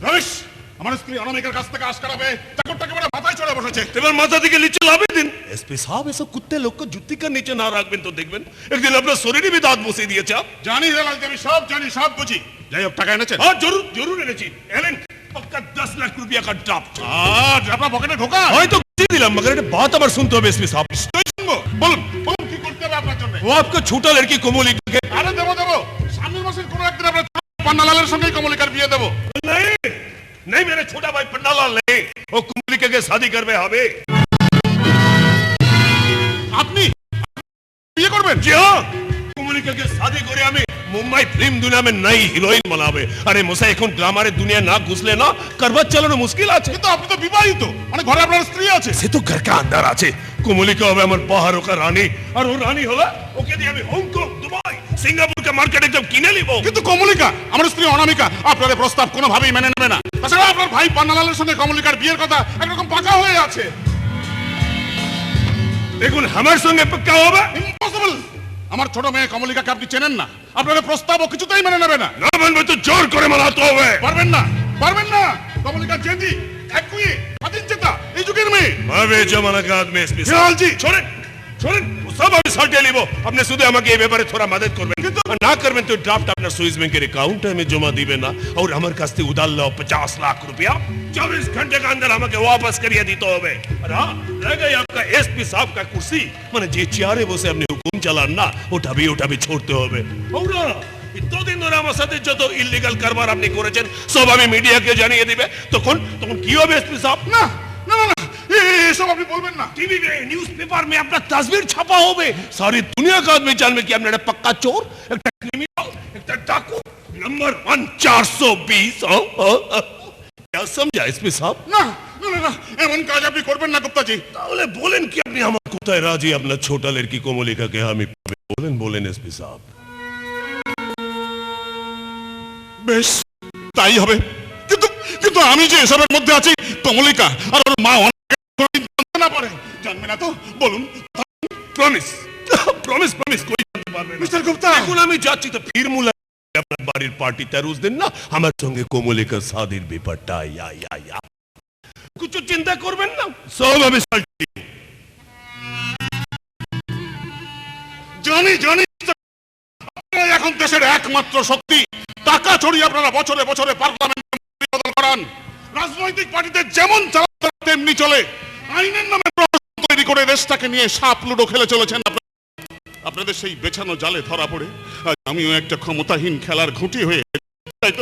রমেশ, আমার স্ত্রী অনামিকার কাছ থেকে আশ করাবে, চাকরটাকে বলে মাথায় চড়ে বসেছে। এবার মাথা থেকে নিচে লাভে দিন। এসপি সাহেব এসব কুত্তে লোক को জুতি का नीचे ना রাখবেন তো দেখবেন একদিন আপনার শরীরে भी দাঁত বসিয়ে দিয়েছে। জানি হেলাল, আমি সব জানি, সব বুঝি। যাই হোক, টাকা এনেছেন? হ্যাঁ, জরুর জরুর এনেছি। এলেন पक्का 10 लाख रुपया का ड्राफ्ट। আপনার পকেটে ঢোকা? হয়তো দিয়ে দিলাম, मगर এটা बात আবার শুনতে হবে এসপি সাহেব। শুনবো, বলুন বলুন কি করতে হবে আপনার জন্য? वो आपको छोटा लड़की कोमलिका के। আরে দেবো দেবো, সামনের মাসের কোনো একদিন আপনার পান্নালালের সঙ্গে কমলিকার বিয়ে দেবো। नहीं नहीं, मेरे छोटा भाई पन्नालाल नहीं, वो कोमलिका के शादी करवे হবে। আপনি বিয়ে করবেন? जी हाँ, कोमलिका के शादी করে আমি মুম্বাই ফিল্ম দুনিয়া में नई হিরোইন বানাবে। আরে মোসা এখন গ্ল্যামারের দুনিয়া না ঘুষলে না করবাত চালানো মুশকিল আছে। কিন্তু আপনি তো বিবাহিত, মানে ঘরে আপনার স্ত্রী আছে। সে তো ঘর का अंदर আছে। কোমলিকা হবে আমার পাহাড় का রানী, আর ও রানী হলো ওকে দিয়ে আমি হংকং, দুবাই, সিঙ্গাপুর কে মার্কেটে সব কিনে নিব। কিন্তু কমলিকা, আমার স্ত্রী অনামিকা আপনার এই প্রস্তাব কোনোভাবেই মেনে নেবে না। তাছাড়া আপনার ভাই পান্নালালের সঙ্গে কমলিকার বিয়ের কথা একরকম পাকা হয়ে আছে। দেখুন আমার সঙ্গে পাক্কা হবে ইম্পসিবল। আমার ছোট মেয়ে কমলিকাকে আপনি চেনেন না, আপনার এই প্রস্তাব ও কিছুতেই মেনে নেবে না। না মানবে তো জোর করে মানাতে হবে। পারবেন না, পারবেন না। কমলিকা জেদি একই স্বাধীন চেতা এই যুগের মেয়ে। ভাবে জমানা का आदमी एसपी হিলাল জি, छोड़ें छोड़ें, সব আমি সালটে নিব। আপনি শুধু আমাকে এই ব্যাপারে থোড়া মদদ করবেন, কিন্তু না করবেন তো ড্রাফট আপনার সুইস ব্যাংকের অ্যাকাউন্টে আমি জমা দিবেন না, और আমার কাছ থেকে উধার লো 50 लाख रुपया 24 घंटे के अंदर আমাকে वापस करिए দিতে হবে। আর रह गई आपका एसपी साहब का कुर्सी, মানে যে চেয়ারে বসে আপনি হুকুম চালান না, ওটা भी छोड़ते হবে। और ইতদিন ধরে আমার সাথে যত ইলিগাল কারবার আপনি করেছেন সব আমি মিডিয়াকে জানিয়ে দিবে। তখন কি হবে এসপি সাহেব? না না না, এসব আপনি বলবেন না। टीवी में, न्यूज़पेपर में अपना तस्वीर छपा होवे, सारी दुनिया का आदमी जान में कि आपने पक्का चोर, एक क्रिमिनल, एक डाकू, नंबर 1 420। क्या समझा एसपी साहब? না না না, এমন কাজ আপনি করবেন না গুপ্তাজি। তাহলে বলেন কি আপনি আমার কোথায় রাজি আপনার ছোট লড়কি কোমলিকা কে আমি বলেন এসপি সাহেব। বেশ, তাই হবে। কিন্তু কিন্তু আমি যে এসবের মধ্যে আছি, কমলিকা আর ওর মা জানতে না পারে, জানবে না তো? বলুন। প্রমিস প্রমিস প্রমিস कोई জানতে পারবে না। মিস্টার গুপ্তা, এখন আমি যাচ্ছি তো ফির মুলা আপনার বাড়ির পার্টি তার উস দিন না আমার সঙ্গে কোমলিকার শাদির ব্যাপারটা ইয়া কিছু চিন্তা করবেন না, সব আমি সালটি জানি জানি। আপনারা এখন দেশের একমাত্র শক্তি। টাকা ছড়িয়ে আপনারা বছরে বছরে পার্লামেন্টে বদল করান। রাজনৈতিক পার্টিতে যেমন চালাতে তেমনি চলে। আইনের নামে প্রহসন তৈরি করে দেশটাকে নিয়ে সাপ লুডো খেলে চলেছেন। আপনাদের সেই বেছানো জালে ধরা পড়ে আজ আমিও একটা ক্ষমতাহীন খেলার ঘুঁটি হয়ে, তাই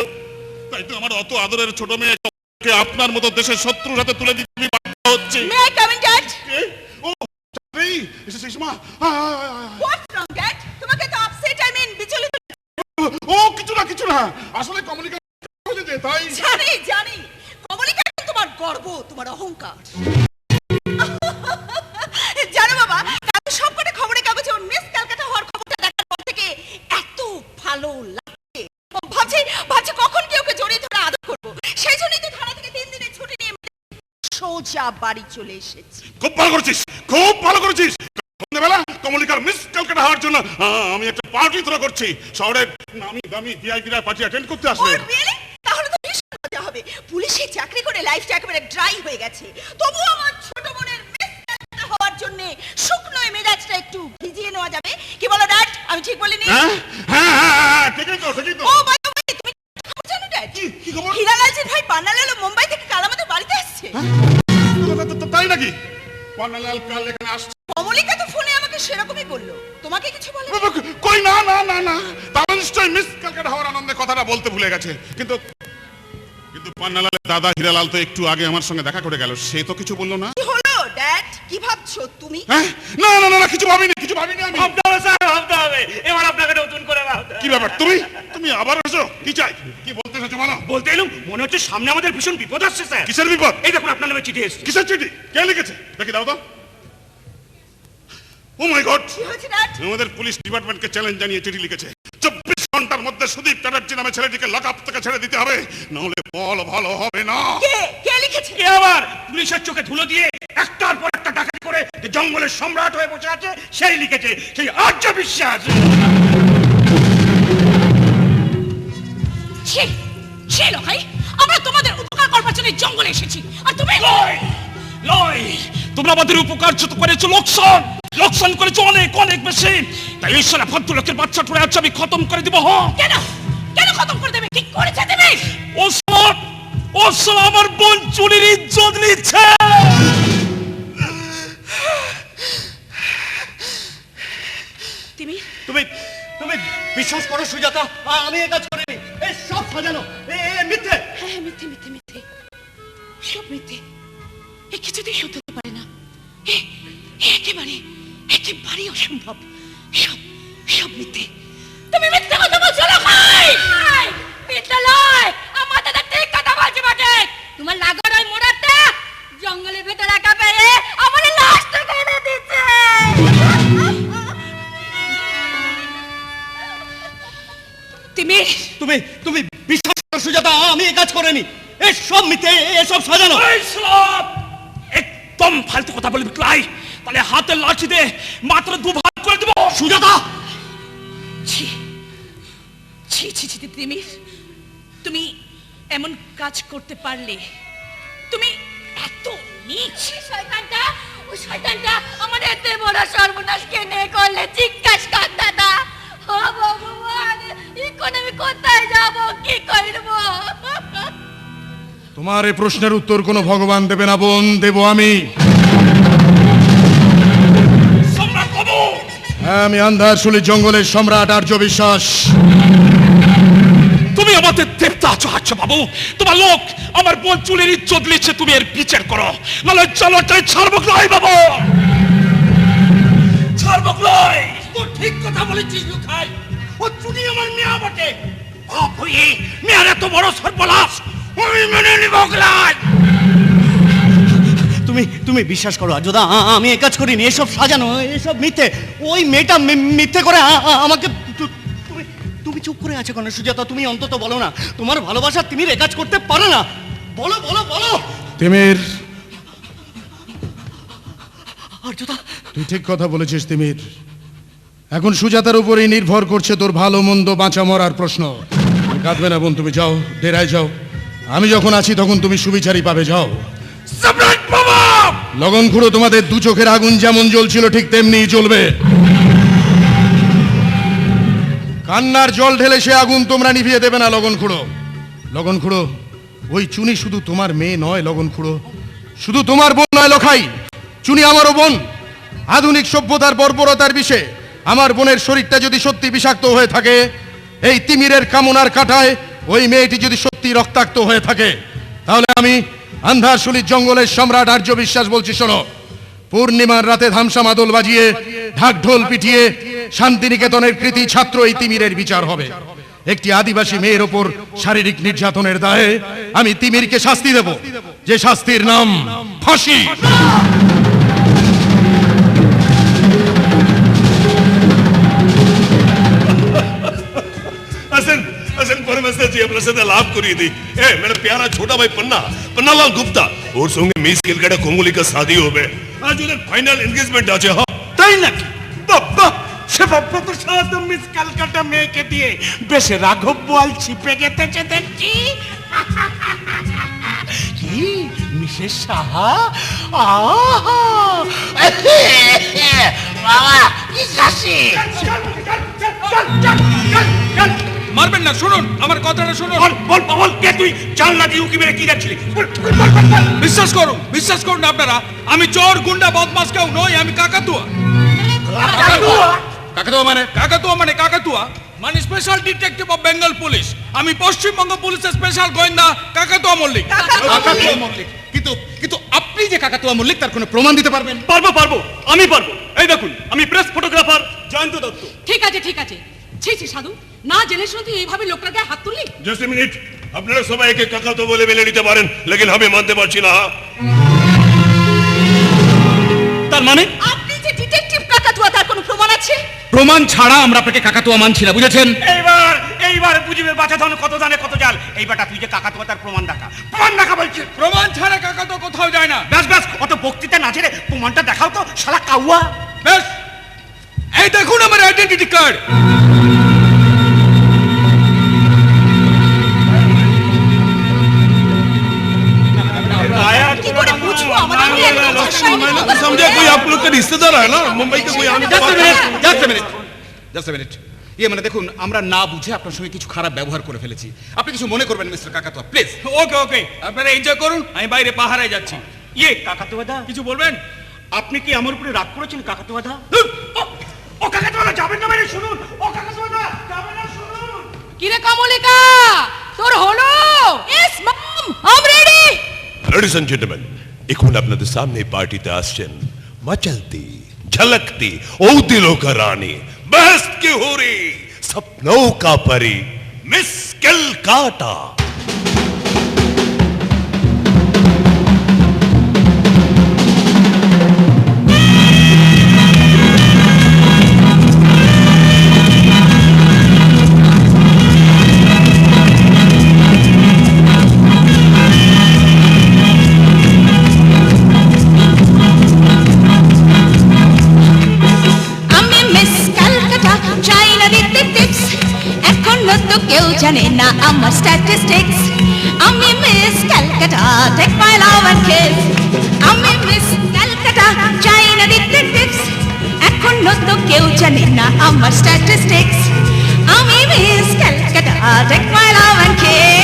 তো আমার অত আদরের ছোট মেয়েকে আপনার মতো দেশের শত্রুর হাতে তুলে দিতে বাধ্য হচ্ছে। May I come in, Dad? ও এই সুষমা, What's wrong, Dad? তোমাকে তো upset, I mean, বিচলিত। ও কিছু না, আসলে কমলিকা হয়েছে তাই। জানি। কমলিকা এখন তোমার গর্ব, তোমার অহংকার। জানো বাবা, কাল সবকটা খবরের কাগজে ওর মিস ক্যালকাটা হওয়ার খবরটা দেখার পর থেকে এত ভালো লাগে। ভাবছি কখন কি ওকে জড়িয়ে ধরে আদর করব। সেই জন্যই তো থানা থেকে 3 দিনের ছুটি নিয়ে সোজা বাড়ি চলে এসেছি। খুব ভালো করেছিস। সন্ধ্যাবেলা কমলিকার মিস ক্যালকাটা হওয়ার জন্য আমি একটা পার্টি থ্রো করছি। শহরের নামি দামি ভিআইপিরা পার্টি অ্যাটেন্ড করতে আসবে। তাহলে তো ভীষণ মজা হবে। পুলিশে চাকরি করে লাইফটা একেবারে ড্রাই হয়ে গেছে, তবুও আমার ছোট বোনের মিস ক্যালকাটা হওয়ার জন্য শুকনো মেজাজটা একটু ভিজিয়ে নেওয়া যাবে। কি বলো ড্যাড? আমি ঠিক বলিনি? হ্যাঁ, ঠিকই তো। ও বাই দ্য ওয়ে, তুমি খবর জানো ড্যাড? কি খবর? হিরালালজির ভাই পান্নালাল মুম্বাই থেকে কাল আমাদের বাড়িতে আসছে। তাই নাকি? পান্নালাল কাল এখানে আসছে? কমলিকা তো ফোনে আমাকে সেরকমই বললো। তোমাকে কিছু বলে? কই না, তাহলে নিশ্চয়ই মিস ক্যালকাটা হওয়ার আনন্দে কথাটা বলতে ভুলে গেছে। কিন্তু পান্নালালের দাদা হিরালাল তো একটু আগে আমার সঙ্গে দেখা করে গেল, সে তো কিছু বললো না। কি হলো ড্যাড? কি ভাবছো তুমি? না, কিছু ভাবিনি আমি। ভাবতে হবে এবার আপনাকে নতুন করে ভাবতে হবে। কি ব্যাপার, তুমি আবার এসো? কি চাই, কি বলতে এসেছো বলো? বলতে এলুম, মনে হচ্ছে সামনে আমাদের ভীষণ বিপদ আসছে স্যার। কিসের বিপদ? এই দেখুন আপনার নামে চিঠি এসেছে। কিসের চিঠি? কে লিখেছে? দেখি দাও তো। ও মাই গড, কি হয়েছে ড্যাড? আমাদের পুলিশ ডিপার্টমেন্টকে চ্যালেঞ্জ জানিয়ে চিঠি লিখেছে। 24 ঘন্টার মধ্যে সুদীপ চ্যাটার্জি নামে ছেলেটিকে লকআপ থেকে ছেড়ে দিতে হবে, নাহলে বল ভালো হবে না। কে লিখেছে? কে আবার? পুলিশের চোখে ধুলো দিয়ে একটার পর একটা ডাকাতি করে যে জঙ্গলের সম্রাট হয়ে বসে আছে সেই লিখেছে, সেই আর্য বিশ্বাস। ছিল ভাই, আমরা তোমাদের আমি জঙ্গলে এসেছি আর তুমি লয়। তোমরা আমাদের উপকার যত করেছো লোকসান করেছো অনেক অনেক বেশি। তাই এই সারা ভদ্রলোকের বাচ্চা টুড়ে আজ আমি খতম করে দিব। কেন কেন খতম করে দেবে? কি করেছে তুমি? ও সালা আমার বোন চুরির ইজ্জত নিচ্ছে। তুমি তুমি তুমি বিশ্বাস করো সুজাতা, আমি এই কাজ করিনি। এই সব সাজানো, মিথ্যে। হ্যাঁ, মিথ্যে মিথ্যে মিথ্যে, সব মিথ্যে। এ কিছুতেই সত্য হতে পারে না। একেবারে অসম্ভব। সব সব মিথ্যে। তুমি মিথ্যে কথা বলছো লখাই। মিথ্যে নয়, আমার দাদা ঠিক কথা বলছে বটে। তোমার লাগর ওই মোড়াটা জঙ্গলের ভেতর একা পেয়ে আমার লাশটা কেটে দিচ্ছে। তুমি তুমি বিশ্বাস করো সুজাতা, আমি এই কাজ করিনি। এই সব মিথ্যে, এসব সাজানো। একদম ফালতু কথা বলবি ক্লাই, তাহলে হাতে লাঠি দে মাত্র দুভাগ করে দেব। সুজাতা, ছি ছি ছি ছি, তুমি এমন কাজ করতে পারলে? তুমি এত নীচ। ওই শয়তানটা আমার এতে বড় সর্বনাশ কেনে করলে জিজ্ঞাসা কর দাদা। ও ভগবান, এখন আমি কোথায় যাব, কি করব? তোমার এই প্রশ্নের উত্তর কোনো ভগবান দেবে না বোন, দেব আমি। হ্যাঁ, আমি আন্ধারশুলি জঙ্গলের সম্রাট আর্য বিশ্বাস। তুমি আমাদের দেবতা আছো। আচ্ছা বাবু, তোমার লোক আমার বোন চুলের ইজ্জত নিচ্ছে, তুমি এর বিচার করো, নাহলে চলোটাই ছাড়বো নয় বাবু, ছাড়বো নয়। তুই ঠিক কথা বলেছিস লুখাই। ও চুনি আমার মেয়া বটে। বাপ হয়ে মেয়ার এত বড় সর্বনাশ আমি মেনে নিব ক্লাই। তুমি বিশ্বাস করো আজদা, আমি এই কাজ করিনি। এসব সাজানো, এসব মিথ্যে। ওই মেয়েটা মিথ্যে করে আমাকে। তুমি চুপ করে আছো কেন সুজাতা? তুমি অন্তত বলো না, তোমার ভালোবাসা তিমির এই কাজ করতে পারে না। বলো বলো বলো। তিমির, আর্যদা, তুই ঠিক কথা বলেছিস তিমির। এখন সুজাতার উপরেই নির্ভর করছে তোর ভালো মন্দ বাঁচা মরার প্রশ্ন। তুমি কাঁদবে না বোন, তুমি যাও, ডেরায় যাও। আমি যখন আছি তখন তুমি সুবিচারী পাবে, যাও। লগন খুঁড়ো, তোমাদের দু চোখের আগুন যেমন জ্বলছিল ঠিক তেমনিই জ্বলবে। কান্নার জল ঢেলে সে আগুন তোমরা নিভিয়ে দেবে না লগন খুঁড়ো। লগন খুঁড়ো, ওই চুনি শুধু তোমার মেয়ে নয় লগন খুঁড়ো, শুধু তোমার বোন নয় লখাই, চুনি আমারও বোন। আধুনিক সভ্যতার বর্বরতার বিষে আমার বোনের শরীরটা যদি সত্যি বিষাক্ত হয়ে থাকে, এই তিমিরের কামনার কাঁটায় ওই মেয়েটি যদি সত্যি রক্তাক্ত হয়ে থাকে, তাহলে আমি আন্ধারশুলির জঙ্গলের সম্রাট আর্য বিশ্বাস বলছি, শোনো। পূর্ণিমার রাতে ধামসা মাদল বাজিয়ে ঢাক ঢোল পিটিয়ে শান্তিনিকেতনের কৃতি ছাত্র এই তিমিরের বিচার হবে। একটি আদিবাসী মেয়ের ওপর শারীরিক নির্যাতনের দায়ে আমি তিমিরকে শাস্তি দেব, যে শাস্তির নাম ফাঁসি। परमेश्वर जी अपने साथ लाभ करी थी। ए मेरा प्यारा छोटा भाई पन्ना लाल गुप्ता और संगे मिस किलगड़ा कोंगुली का शादी हो गए। आज उधर फाइनल एंगेजमेंट আছে। हाँ তাই নাকি? বাবা, সে বাবা তো সাথে মিস ক্যালকাটা মেয়েকে দিয়ে বেশ রাঘব বোয়াল ছিপে গেতেছে দেখছি। কি মিসেস সাহা? বাবা কি কাশি? মারবেন না, শুনুন আমার কথাটা শুনুন। বল বল, কে তুই? জানলা দিয়ে উকি মেরে কি দেখছিলি? বিশ্বাস করুন আপনারা, আমি চোর গুন্ডা বদমাস কেউ নই, আমি কাকাতুয়া। কাকাতুয়া মানে special detective of Bengal police. আমি পশ্চিমবঙ্গ পুলিশের স্পেশাল গোয়েন্দা কাকাতুয়া মল্লিক। কিন্তু আপনি যে কাকাতুয়া মল্লিক তার কোনো প্রমাণ দিতে পারবেন? পারবো, আমি পারবো। এই দেখুন, আমি প্রেস ফটোগ্রাফার জয়ন্ত দত্ত। ঠিক আছে ছি ছি সাধু, না জেনে শুনে তুই এইভাবে লোকটার গায়ে হাত তুললি? जस्ट मिनट, আপনারা সবাই একে কাকা তো বলে মেনে নিতে পারেন, लेकिन আমি মানতে পারছি না। তার মানে আপনি যে ডিটেকটিভ কাকাতুয়া, তার কোনো প্রমাণ আছে? প্রমাণ ছাড়া আমরা আপনাকে কাকাতুয়া মানছি না, বুঝেছেন? এইবার বুঝিবে বাঁচা ধন কত জানে কত জাল। এইবারটা তুই যে কাকাতুয়া, তার প্রমাণ দেখা বলছে। প্রমাণ ছাড়া কাকাতুয়া কোথাও যায় না। ব্যাস অত বক্তৃতা না ছেড়ে প্রমাণটা দেখাও তো শালা কাউয়া। বেশ, এই দেখুন আমার আইডেন্টিটি কার্ড। लोग का रिश्तेदार है ना मुंबई का कोई आने के बाद জাস্ট এ মিনিট ইয়ে মানে দেখুন আমরা না বুঝে আপনার সঙ্গে কিছু খারাপ ব্যবহার করে ফেলেছি, আপনি কিছু মনে করবেন মিস্টার কাকাতুয়া প্লিজ। ওকে ওকে, আপনারা এনজয় করুন, আমি বাইরে পাহারায় যাচ্ছি। ইয়ে কাকাতুয়া দা, কিছু বলবেন? আপনি কি আমার উপরে রাগ করেছেন কাকাতুয়া দা? ও কাকাতুয়া দা যাবেন না, বাইরে শুনুন। ও কাকাতুয়া দা যাবেন না, শুনুন। কিরে কমলিকা, তোর হলো? Yes mom, I am ready. Ladies and gentlemen এখন আপনাদের সামনে পার্টিতে আসছেন মচলতি ঝলকতি ও দিलों का रानी बहस्त की होरी सपनों का परी मिस कलकत्ता। জানে না আমার স্ট্যাটিস্টিক্স, আমি miss Calcutta, take my love and kiss. আমি মিস ক্যালকাটা, চাই না দিতে টিপস, এখনো তো কেউ জানে না আমার স্ট্যাটিস্টিক্স। আমি miss Calcutta, take my love and kiss.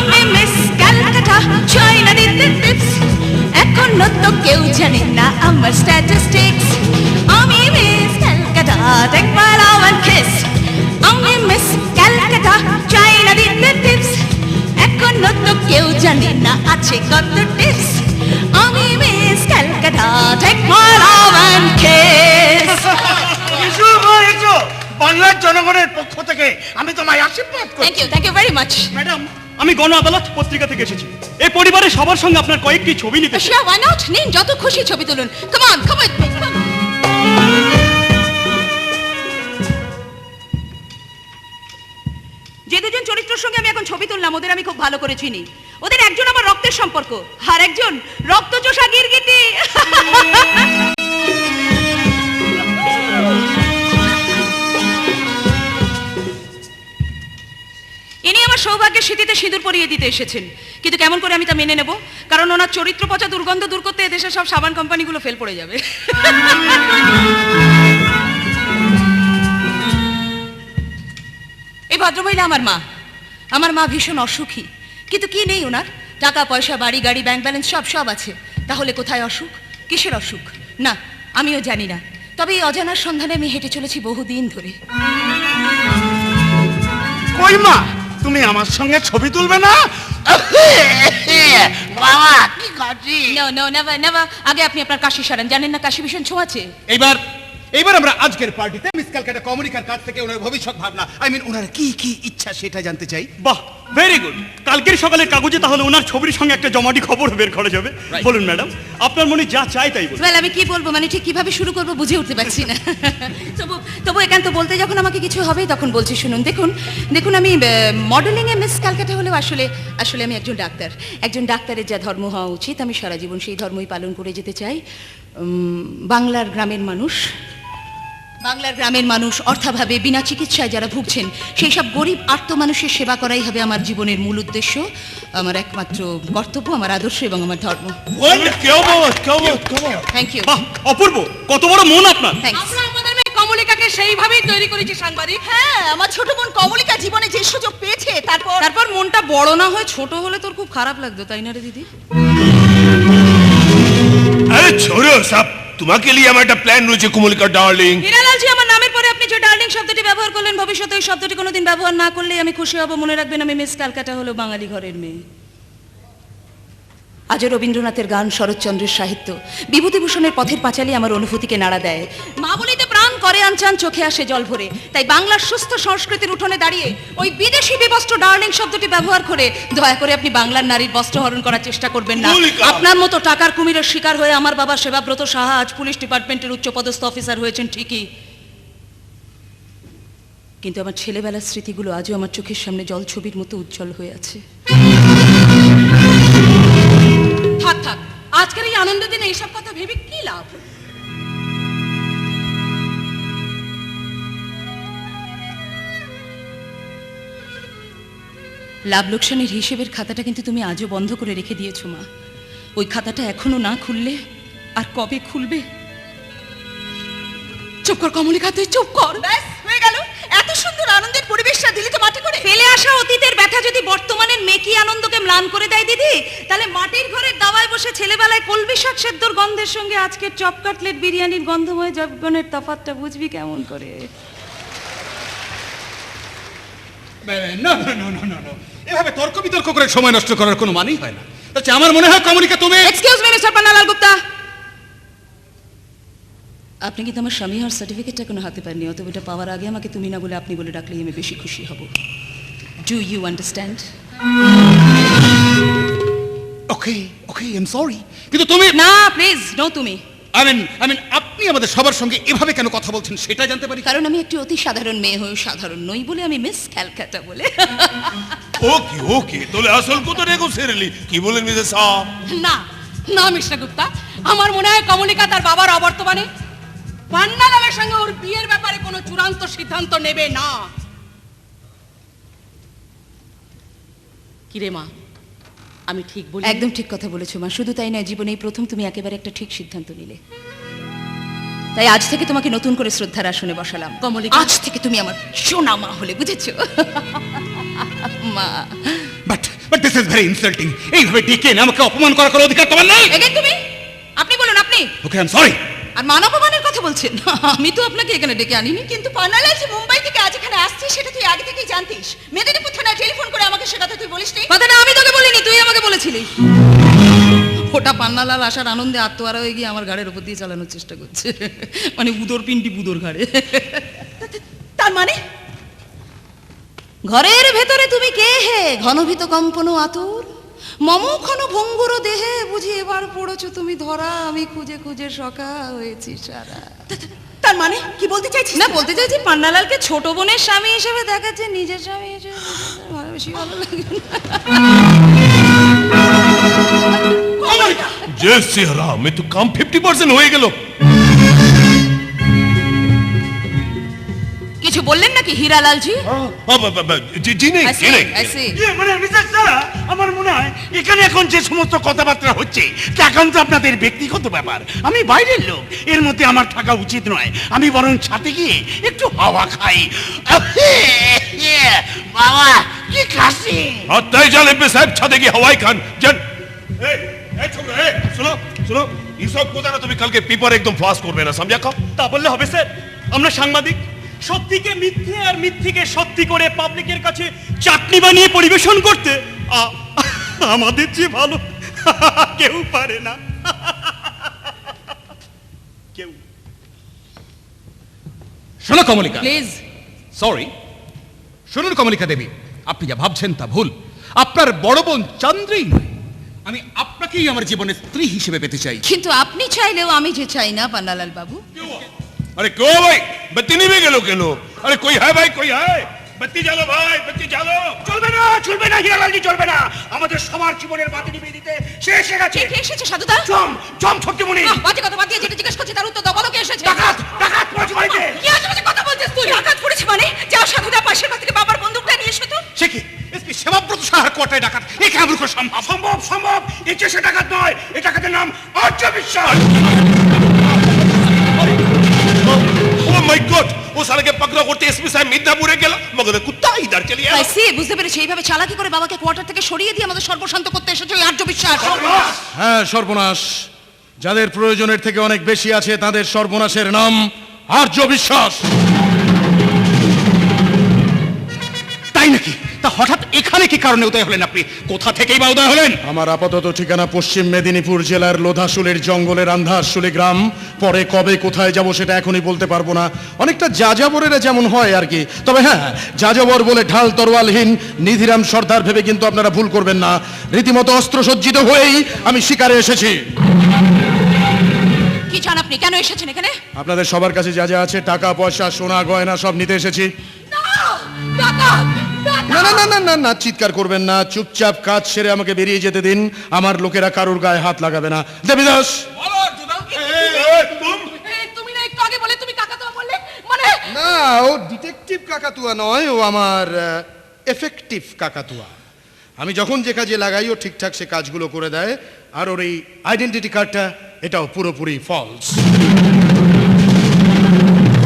আমি মিস ক্যালকাটা, চাই না দিতে টিপস, এখনো তো কেউ জানে না আমার স্ট্যাটিস্টিক্স। আমি miss Calcutta, take my love and kiss. আমি মিস ক্যালকাটা, চাই না দিতে টিপস, এখনো তো কেউ জানে না আছে কত টিপস। আমি miss Calcutta, take my love and kiss. বাংলার জনগণের পক্ষ থেকে আমি তোমায় আশীর্বাদ করি। Thank you very much. Madam, আমি গণ আদালত পত্রিকা থেকে এসেছি। এই পরিবারের সবার সঙ্গে আপনার কয়েকটি ছবি নিতে চাই। Sure, why not? নিন, যত খুশি ছবি তুলুন। Come on, come with me. Come. যে দুজন চরিত্রের সঙ্গে আমি এখন ছবি তুললাম, ওদের আমি খুব ভালো করে চিনি। ওদের একজন আমার রক্তের সম্পর্ক, আর একজন রক্তচোষা গিরগিটি। ইনি আমার সৌভাগ্যের স্মৃতিতে সিঁদুর পরিয়ে দিতে এসেছেন, কিন্তু কেমন করে আমি তা মেনে নেব? কারণ ওনার চরিত্র পচা দুর্গন্ধ দূর করতে এদেশের সব সাবান কোম্পানিগুলো ফেল পড়ে যাবে। এই ভদ্রমহিলা আমার মা। আমার মা ভীষণ অসুখী, কিন্তু কি নেই ওনার? টাকা পয়সা, বাড়ি গাড়ি, ব্যাংক ব্যালেন্স সব আছে। তাহলে কোথায় অসুখ? কিসের অসুখ? না, আমিও জানি না। তবে এই অজানার সন্ধানে আমি হেঁটে চলেছি বহুদিন ধরে। কই মা, তুমি আমার সঙ্গে ছবি তুলবে না? বাবা কি কাশি? No no, never never. আগে আপনি আপনার কাশি সারান। জানেন না কাশি ভীষণ ছোঁয়াচে। এইবার আমরা আজকের পার্টিতে মিস ক্যালকাটা কমলিকার কাছ থেকে ওনার ভবিষ্যৎ ভাবনা, আই মিন ওনার কি কি ইচ্ছা সেটা জানতে চাই। বাহ, ভেরি গুড। কালকের সকালের কাগজে তাহলে ওনার ছবির সঙ্গে একটা জমাটি খবর বের করা যাবে। বলুন ম্যাডাম, আপনার মনে যা চাই তাই বলুন। ওয়েল, আমি কি বলবো, মানে ঠিক কিভাবে শুরু করবো বুঝে উঠতে পারছি না। তবু একান্ত বলতে যখন আমাকে কিছু হবে তখন বলছি শুনুন। দেখুন আমি মডেলিং এ মিস ক্যালকাটা হলেও আসলে আমি একজন ডাক্তার। একজন ডাক্তারের যা ধর্ম হওয়া উচিত, আমি সারা জীবন সেই ধর্মই পালন করে যেতে চাই। বাংলার গ্রামের মানুষ অর্থাভাবে বিনা চিকিৎসায় যারা ভুগছেন, সেই সব গরিব আর্ত মানুষের সেবা করাই হবে আমার জীবনের মূল উদ্দেশ্য, আমার একমাত্র কর্তব্য, আমার আদর্শ এবং আমার ধর্ম। Thank you. বাহ, অপূর্ব, কত বড় মন আপনার। আমরা আমাদের মেয়ে কমলিকাকে সেইভাবেই তৈরি করেছি সাংবাদিক। হ্যাঁ, আমার ছোট বোন কমলিকা জীবনে যে সুযোগ পেয়েছে, তারপর মনটা বড় না হয় ছোট হলে তোর খুব খারাপ লাগতো, তাই না রে দিদি? আরে छोड़ो सब, তোমাকে লিয়ে আমার একটা প্ল্যান রয়েছে কমলিকা ডার্লিং। হিরালালজি, আমার নামের পরে আপনি যে ডার্লিং শব্দটি ব্যবহার করলেন, ভবিষ্যতে এই শব্দটি কোনোদিন ব্যবহার না করলে আমি খুশি হব। মনে রাখবেন, আমি মিস ক্যালকাটা হলো বাঙালি ঘরের মেয়ে। আজও রবীন্দ্রনাথের গান, শরৎচন্দ্রের সাহিত্য, বিভূতিভূষণের পথের পাঁচালী আমার অনুভূতিকে নাড়া দেয়। মা বলিতে প্রাণ করে আনচান, চোখে আসে জল ভরে। তাই বাংলার সুস্থ সংস্কৃতির উঠোনে দাঁড়িয়ে ওই বিদেশি বিবস্ত্র ডার্লিং শব্দটি ব্যবহার করে দয়া করে আপনি বাংলার নারীর বস্ত্র হরণ করার চেষ্টা করবেন না। মল্লিকা! আপনার মতো টাকার কুমিরের শিকার হয়ে আমার বাবা সেবাব্রত সাহা আজ পুলিশ ডিপার্টমেন্টের উচ্চপদস্থ অফিসার হয়েছেন ঠিকই, কিন্তু আমার ছেলেবেলার স্মৃতিগুলো আজও আমার চোখের সামনে জলছবির মতো উজ্জ্বল হয়ে আছে। থাক থাক, আজকের এই আনন্দের দিনে এইসব কথা ভেবে কি লাভ? লাভ লোকসানের হিসেবের খাতাটা কিন্তু তুমি আজও বন্ধ করে রেখে দিয়েছো মা। ওই খাতাটা এখনো না খুললে আর কবে খুলবে? চুপ কর কমলিকা, তুই চুপ কর। ব্যাস হয়ে গেল। এত সুন্দর আনন্দের পরিবেশটা দিলি তো মাটি করে। ফেলে আসা অতীতের ব্যথা যদি বর্তমানের মেকি আনন্দকে ম্লান করে দেয় দিদি, তাহলে মাটির ঘরের দাওয়ায় বসে ছেলেবেলায় কলমি শাক সেদ্ধর গন্ধের সঙ্গে আজকের চপ কাটলেট বিরিয়ানির গন্ধময় জবগণের তফাৎটা বুঝবি কেমন করে? না না না না না না, এভাবে তর্ক বিতর্ক করে সময় নষ্ট করার কোনো মানেই হয় না। আচ্ছা, আমার মনে হয় কমলিকা তুমি... excuse me mister Pannalal Gupta, আপনি কিন্তু আমার স্বামী হওয়ার সার্টিফিকেটটা কোনো হাতে পাননি, অতএব এটা পাওয়ার আগে আমাকে তুমি না বলে আপনি বলে ডাকলেই আমি বেশি খুশি হব। Do you understand? Okay okay, I am sorry, কিন্তু তুমি... না প্লিজ, নো তুমি। আই মিন আপনি আমাদের সবার সঙ্গে এভাবে কেন কথা বলছেন সেটা জানতে পারি? কারণ আমি একটি অতি সাধারণ মেয়ে হয়ে সাধারণ নই বলে আমি মিস ক্যালকাটা বলে। ওকে ওকে, তাহলে আসল কথা রেখো সেরেলি, কি বলেন মিসেস শাহ? না না মিস্টার গুপ্তা, আমার মনে হয় কমলিকা তার বাবার অবর্তমানে পান্নালালের সঙ্গে ওর বিয়ের ব্যাপারে কোনো চূড়ান্ত সিদ্ধান্ত নেবে না। কিরে মা, আমি ঠিক বলি? একদম ঠিক কথা বলেছো মা। শুধু তাই নয়, জীবনে এই প্রথম তুমি একেবারে একটা ঠিক সিদ্ধান্ত নিলে। তাই আজ থেকে তোমাকে নতুন করে শ্রদ্ধার আসনে বসালাম। কমলিকা! আজ থেকে তুমি আমার সোনা মা হলে, বুঝেছো মা? But this is very insulting. এইভাবে ডেকে এনে আমাকে অপমান করার কোনো অধিকার তোমার নেই। এগেন তুমি, আপনি বলুন আপনি। ওকে, আই এম সরি। আর মান অপমানের কথা বলছেন? আমি তো আপনাকে এখানে ডেকে আনিনি। কিন্তু পান্নালাল যে মুম্বাই থেকে আজ এখানে আসছে সেটা তুই আগে থেকেই জানতিস। মেদিনীপুর থানায় টেলিফোন করে আমাকে সে কথা তুই বলিসনি? কথাটা আমি তোকে বলিনি, তুই আমাকে বলেছিলি। ওটা পান্নালাল আসার আনন্দে আত্মহারা হয়ে গিয়ে আমার ঘাড়ের উপর দিয়ে চালানোর চেষ্টা করছে, মানে উদর পিন্ডি বুদর ঘাড়ে। তার মানে ঘরের ভেতরে তুমি কে হে? ঘনভীত কম্পন আতুর মম ক্ষণ ভঙ্গুর দেহে, বুঝি এবার পড়েছো তুমি ধরা। আমি খুঁজে খুঁজে সকা হয়েছি সারা। তার মানে কি বলতে চাইছিস? না, বলতে চাইছি পান্নালালকে ছোট বোনের স্বামী হিসেবে দেখাচ্ছে, নিজের স্বামী হিসেবে বেশি ভালো লাগে। জয় সিয়ারাম, এ তো কাম 50% হয়ে গেল। কিছু বললেন নাকি হীরালালজি? জি নেই, জি নেই। মানে মিসেস শাহ, আমার মনে হয় এখানে এখন যে সমস্ত কথাবার্তা হচ্ছে তা একান্ত আপনাদের ব্যক্তিগত ব্যাপার। আমি বাইরের লোক, এর মধ্যে আমার থাকা উচিত নয়। আমি বরং ছাদে গিয়ে একটু হাওয়া খাই। বাবা কি কাশি! और तय जान एमपी साहब छाते की हवाई खान जन ए छोकरा ए सुनो सुनो ये सब को ना তুমি কালকে পেপার একদম ফ্লাশ করবে না, समझा? का তা বললে হবে স্যার? আমরা সাংবাদিক, সত্যিকে মিথ্যে আর মিথ্যেকে সত্যি করে পাবলিকের কাছে চাটনি বানিয়ে পরিবেশন করতে আমাদের যে ভালো কেউ পারে না। কেউ। শোনো কমলিকা, প্লিজ। সরি। শুনুন কমলিকা দেবী, আপনি যা ভাবছেন তা ভুল। আপনার বড় বোন চন্দ্রেই নয়, আমি আপনাকেই আমার জীবনের স্ত্রী হিসেবে পেতে চাই। কিন্তু আপনি চাইলেও আমি যে চাই না পান্নালাল বাবু। अरे क्यों भाई बत्ती नहीं भी गलो के लो? अरे कोई है भाई, कोई है? बत्ती জ্বালো ভাই, बत्ती জ্বালো। চলবে না, চলবে না হীরালালজি, চলবে না। আমাদের সবার জীবনের বাতি নিভিয়ে দিতে সে এসে গেছে। কে এসেছে সাধুদা? জম জম ছোট্টমণি। বাজে কথা বাদ দিয়ে যেটা জিজ্ঞেস করছি তার উত্তর দাও। বলো কে এসেছে? ডাকাত ডাকাত পড়েছে বাড়িতে। কি আজে বাজে কথা বলছিস তুই? ডাকাত পড়েছে মানে? যাও সাধুদা পাশের বাড়ি থেকে বাবার বন্দুকটা নিয়ে এসো তো। সে কি এসপি সেবাব্রত সাহার কোটায় ডাকাত? এ কেমন করে সম্ভব? সম্ভব সম্ভব। এই যে সে ডাকাত নয়, এই ডাকাতের নাম আর্য বিশ্বাস। ओ माय गॉड, वो साले के पकड़ा करते एसपी साहब मिदनापुरे गेल, मगर कुत्ता इधर चली आया। আই সি, বুঝতে পেরেছি। এইভাবে চালাকি করে বাবাকে কোয়ার্টার থেকে সরিয়ে দিয়ে আমাদের সর্বশান্ত করতে এসেছে ওই আর্য বিশ্বাস। হ্যাঁ, সর্বনাশ। যাদের প্রয়োজনের থেকে অনেক বেশি আছে তাদের সর্বনাশের নাম আর্য বিশ্বাস। তাই নাকি? তা হঠাৎ এখানে কি কারণে উদয় হলেন আপনি? কোথা থেকেই বা উদয় হলেন? আমার আপাতত ঠিকানা পশ্চিম মেদিনীপুর জেলার লোধাশুলের জঙ্গলের আন্ধারশুলি গ্রাম। পরে কবে কোথায় যাব সেটা এখনই বলতে পারবো না। অনেকটা যাযাবরেরা যেমন হয় আর কি। তবে হ্যাঁ, যাযাবর বলে ঢাল তরোয়ালহীন নিধিরাম সর্দার ভেবে কিন্তু আপনারা ভুল করবেন না। রীতিমতো অস্ত্রসজ্জিত হয়েই আমি শিকারে এসেছি। কি চান আপনি? কেন এসেছেন এখানে? আপনাদের সবার কাছে যা যা আছে, টাকা পয়সা সোনা গয়না, সব নিতে এসেছি। না না না না না না, চিৎকার করবেন না, চুপচাপ কাজ সেরে আমাকে বেরিয়ে যেতে দিন। আমার লোকেরা কারুর গায়ে হাত লাগাবে না। দেবীদাস, তুমি না একটু আগে বলে তুমি কাকাতুয়া বললে, মানে না ও ডিটেকটিভ কাকাতুয়া নয়, ও আমার এফেক্টিভ কাকাতুয়া। আমি যখন যে কাজে লাগাই ও ঠিকঠাক সে কাজগুলো করে দেয়। আর ওর এই আইডেন্টিটি কার্ডটা, এটাও পুরোপুরি ফলস।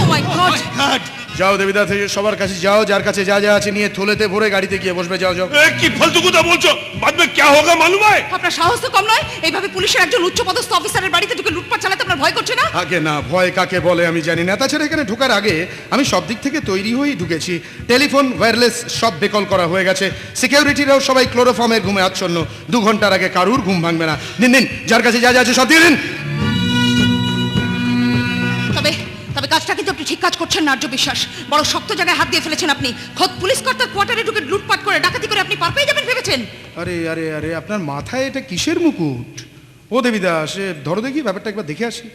ও মাই গড। যাও দেবীদাস, সবার কাছে যাও, যার কাছে যা যা আছে নিয়ে থলেতে ভরে গাড়িতে গিয়ে বসবে। যাও যাও। কি ফালতু কথা বলছো? बाद में क्या होगा मालूम है? আপনার সাহস তো কম নয়। এইভাবে পুলিশের একজন উচ্চপদস্থ অফিসারের বাড়িতে ঢুকে লুটপাট চালাতে আপনার ভয় করছে না? আগে না, ভয় কাকে বলে আমি জানি না। তাছাড়া এখানে ঢোকার আগে আমি সব দিক থেকে তৈরি হয়েই ঢুকেছি। টেলিফোন, ওয়্যারলেস সব বেকল করা হয়ে গেছে। সিকিউরিটিরাও সবাই ক্লোরোফর্মের ঘুমে আচ্ছন্ন। 2 ঘন্টার আগে কারুর ঘুম ভাঙবে না। দিন দিন, যার কাছে যা যা আছে সব দিয়ে দিন। তবে কাজটা কিন্তু আপনি ঠিক কাজ করছেন না আর্য বিশ্বাস। বড় শক্ত জায়গায় হাত দিয়ে ফেলেছেন আপনি। খোদ পুলিশ কর্তার কোয়ার্টারে ঢুকে লুটপাট করে ডাকাতি করে আপনি পার পেয়ে যাবেন ভেবেছেন? আরে আরে আরে, আপনার মাথায় এটা কিসের মুকুট? ও দেবীদাস, ধরো দেখি ব্যাপারটা একবার দেখে আসি।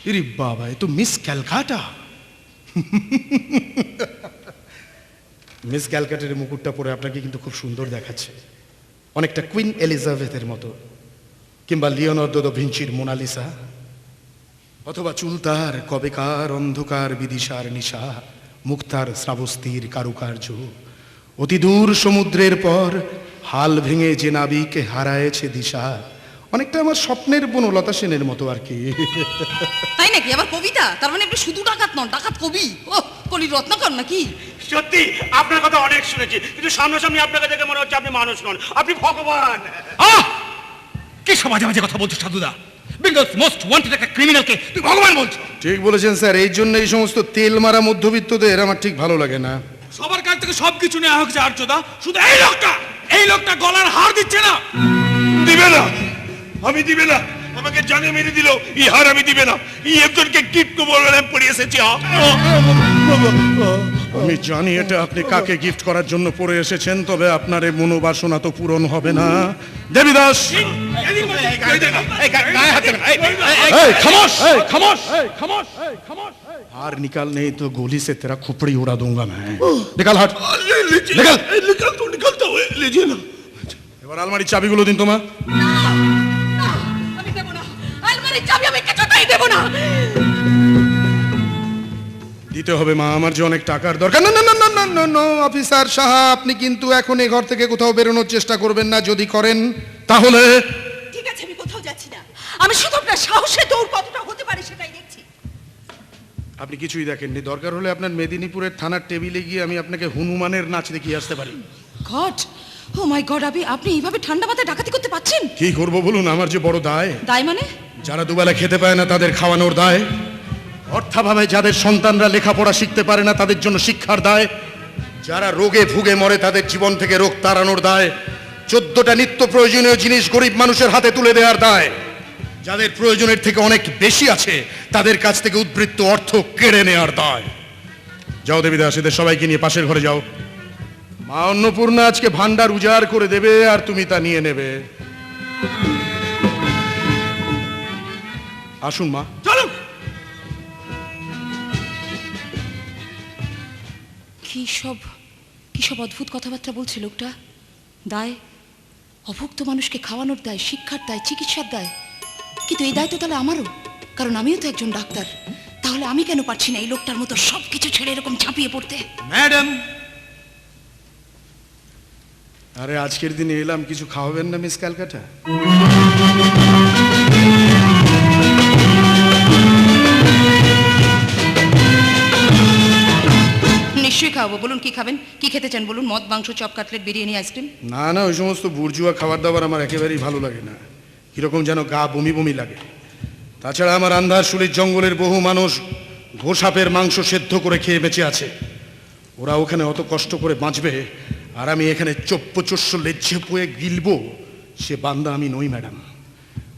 ইরে বাবা, এ তো মিস ক্যালকাটা। মিস ক্যালকাটার মুকুটটা পরে আপনাকে কিন্তু খুব সুন্দর দেখাচ্ছে, অনেকটা কুইন এলিজাবেথের মতো, কিংবা লিওনার্দো দা ভিঞ্চির মোনালিসা, অথবা চুলতার কবেকার অন্ধকার বিদিশার নিশা, মুক্তার শ্রাবস্তির কারুকার্য, অতি দূর সমুদ্রের পর হাল ভেঙে যে নাবিকে হারায়েছে দিশা। অনেকটা আমার স্বপ্নের বনলতা সেনের মতো আর কি। তাই নাকি? আবার কবিতা? তার মানে আপনি শুধু ডাকাত নন, ডাকাত কবি। ও কলির রত্নাকর নাকি? সত্যি আপনার কথা অনেক শুনেছি, কিন্তু সামনাসামনি আপনাকে দেখে মনে হচ্ছে আপনি মানুষ নন, আপনি ভগবান। কি সব বাজে বাজে কথা বলছো সাধুদা? বেঙ্গলস মোস্ট ওয়ান্টেড একটা ক্রিমিনালকে তুই ভগবান বলছো? ঠিক বলেছেন স্যার, এই জন্য এই সমস্ত তেল মারা মধ্যবিত্তদের আমার ঠিক ভালো লাগে না। সবার কাছ থেকে সবকিছু নেওয়া হচ্ছে আর্যদা, শুধু এই লোকটা গলার হার দিচ্ছে না। দিবে না, আমি দিবে না। আমাকে জানে মেরে দিল, এই হার আমি দিবে না। এই একজনকে গিফট করবো বলে আমি পড়ে এসেছি। আমি জানি এটা আপনি কাকে গিফট করার জন্য পড়ে এসেছেন, তবে আপনার এই মনোবাসনা তো পূরণ হবে না। দেবীদাস, हार निकाल नहीं तो गोली से तेरा खुपड़ी उड़ा दूंगा मैं। निकाल हाथ, निकल निकल तो निकलता हुए लीजिए ना। এবার আলমারির চাবিগুলো দিন তোমার। আমি দেব না, আলমারির চাবি আমি কিছুতেই দেব না। দিতে হবে মা, আমার যে অনেক টাকার দরকার। না না না না না না, অফিসার সাহেব, আপনি কিন্তু এখন এই ঘর থেকে কোথাও বেরোনোর চেষ্টা করবেন না। যদি করেন তাহলে ঠিক আছে, আমি কোথাও যাচ্ছি না। আমি শুধু আপনার সাহসে দৌড় কতটা হতে পারে সেটাই দেখছি। আপনি কিছুই দেখেননি। দরকার হলে আপনার মেদিনীপুরের থানার টেবিলে গিয়ে আমি আপনাকে হনুমানের নাচ দেখিয়ে আসতে পারি। গড, ও মাই গড, আপনি এইভাবে ঠান্ডা মাথায় ডাকাতি করতে পারছেন? কি করব বলুন, আমার যে বড় দায়। দায় মানে? যারা দুবেলা খেতে পায় না তাদের খাওয়ানোর দায়, অর্থাভাবে যাদের সন্তানরা লেখাপড়া শিখতে পারে না তাদের জন্য শিক্ষার দায়, যারা রোগে ভুগে মরে তাদের জীবন থেকে রোগ তাড়ানোর দায়, 14টা নিত্য প্রয়োজনীয় জিনিস গরিব মানুষের হাতে তুলে দেওয়ার দায়, যাদের প্রয়োজনের থেকে অনেক বেশি আছে তাদের কাছ থেকে উদ্বৃত্ত অর্থ কেড়ে নেওয়ার দায়। যাও দেবীদাস, এদের সবাইকে নিয়ে পাশের ঘরে যাও। মা অন্নপূর্ণা আজকে ভান্ডার উজাড় করে দেবে আর তুমি তা নিয়ে নেবে। আসুন মা, চলুন। কি সব অদ্ভুত কথাবার্তা বলছে লোকটা। দায়, অভুক্ত মানুষকে খাওয়ানোর দায়, শিক্ষার দায়, চিকিৎসার দায়। কিন্তু এই দায় তো তাহলে আমারও, কারণ আমিও তো একজন ডাক্তার। তাহলে আমি কেন পারছি না এই লোকটার মতো সবকিছু ছেড়ে এরকম ঝাঁপিয়ে পড়তে? ম্যাডাম, আরে আজকের দিনে এলাম, কিছু খাওয়াবেন না মিস ক্যালকাটা? নিশ্চয়ই খাওয়াবো। বলুন কি খাবেন, কি খেতে চান বলুন। মদ, মাংস, চপ, কাটলেট, বিরিয়ানি, আইসক্রিম? না না, ওই সমস্ত বুর্জুয়া খাবার দাবার আমার একেবারেই ভালো লাগে না। কিরকম যেন গা বমি বমি লাগে। তাছাড়া আমার আন্ধারশুলির জঙ্গলের বহু মানুষ ঘোষাপের মাংস সেদ্ধ করে খেয়ে বেঁচে আছে। ওরা ওখানে অত কষ্ট করে বাঁচবে আর আমি এখানে চপ্পচস্য লেজ্জে পুয়ে গিলবো, সে বান্দা আমি নই ম্যাডাম।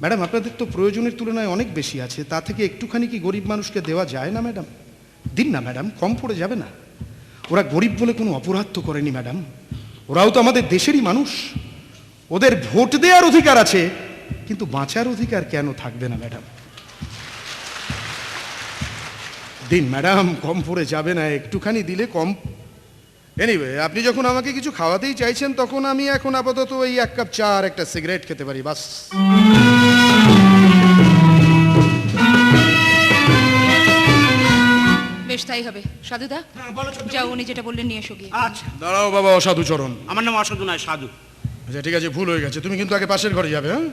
ম্যাডাম, আপনাদের তো প্রয়োজনের তুলনায় অনেক বেশি আছে, তা থেকে একটুখানি কি গরিব মানুষকে দেওয়া যায় না ম্যাডাম? দিন না ম্যাডাম, কম পড়ে যাবে না। ওরা গরিব বলে কোনো অপরাধ তো করেনি ম্যাডাম, ওরাও তো আমাদের দেশেরই মানুষ। ওদের ভোট দেওয়ার অধিকার আছে, কিন্তু বাঁচার অধিকার কেন থাকবে না ম্যাডাম? দিন ম্যাডাম, কম পড়ে যাবে না, একটুখানি দিলে কম। এনিওয়ে, আপনি যখন আমাকে কিছু খাওয়াতেই চাইছেন, তখন আমি এখন আপাতত এই 1 কাপ চা আর একটা সিগারেট খেতে পারি, বাস। বেশ, তাই হবে। সাধুদা, যাও, উনি যেটা বললেন নিয়ে এসো গিয়ে। আচ্ছা, দাঁড়াও বাবা অসাধুচরণ। আমার নাম অসাধু নয়, সাধু। আচ্ছা ঠিক আছে, ভুল হয়ে গেছে। তুমি কিন্তু আগে পাশের ঘরে যাবে, হ্যাঁ?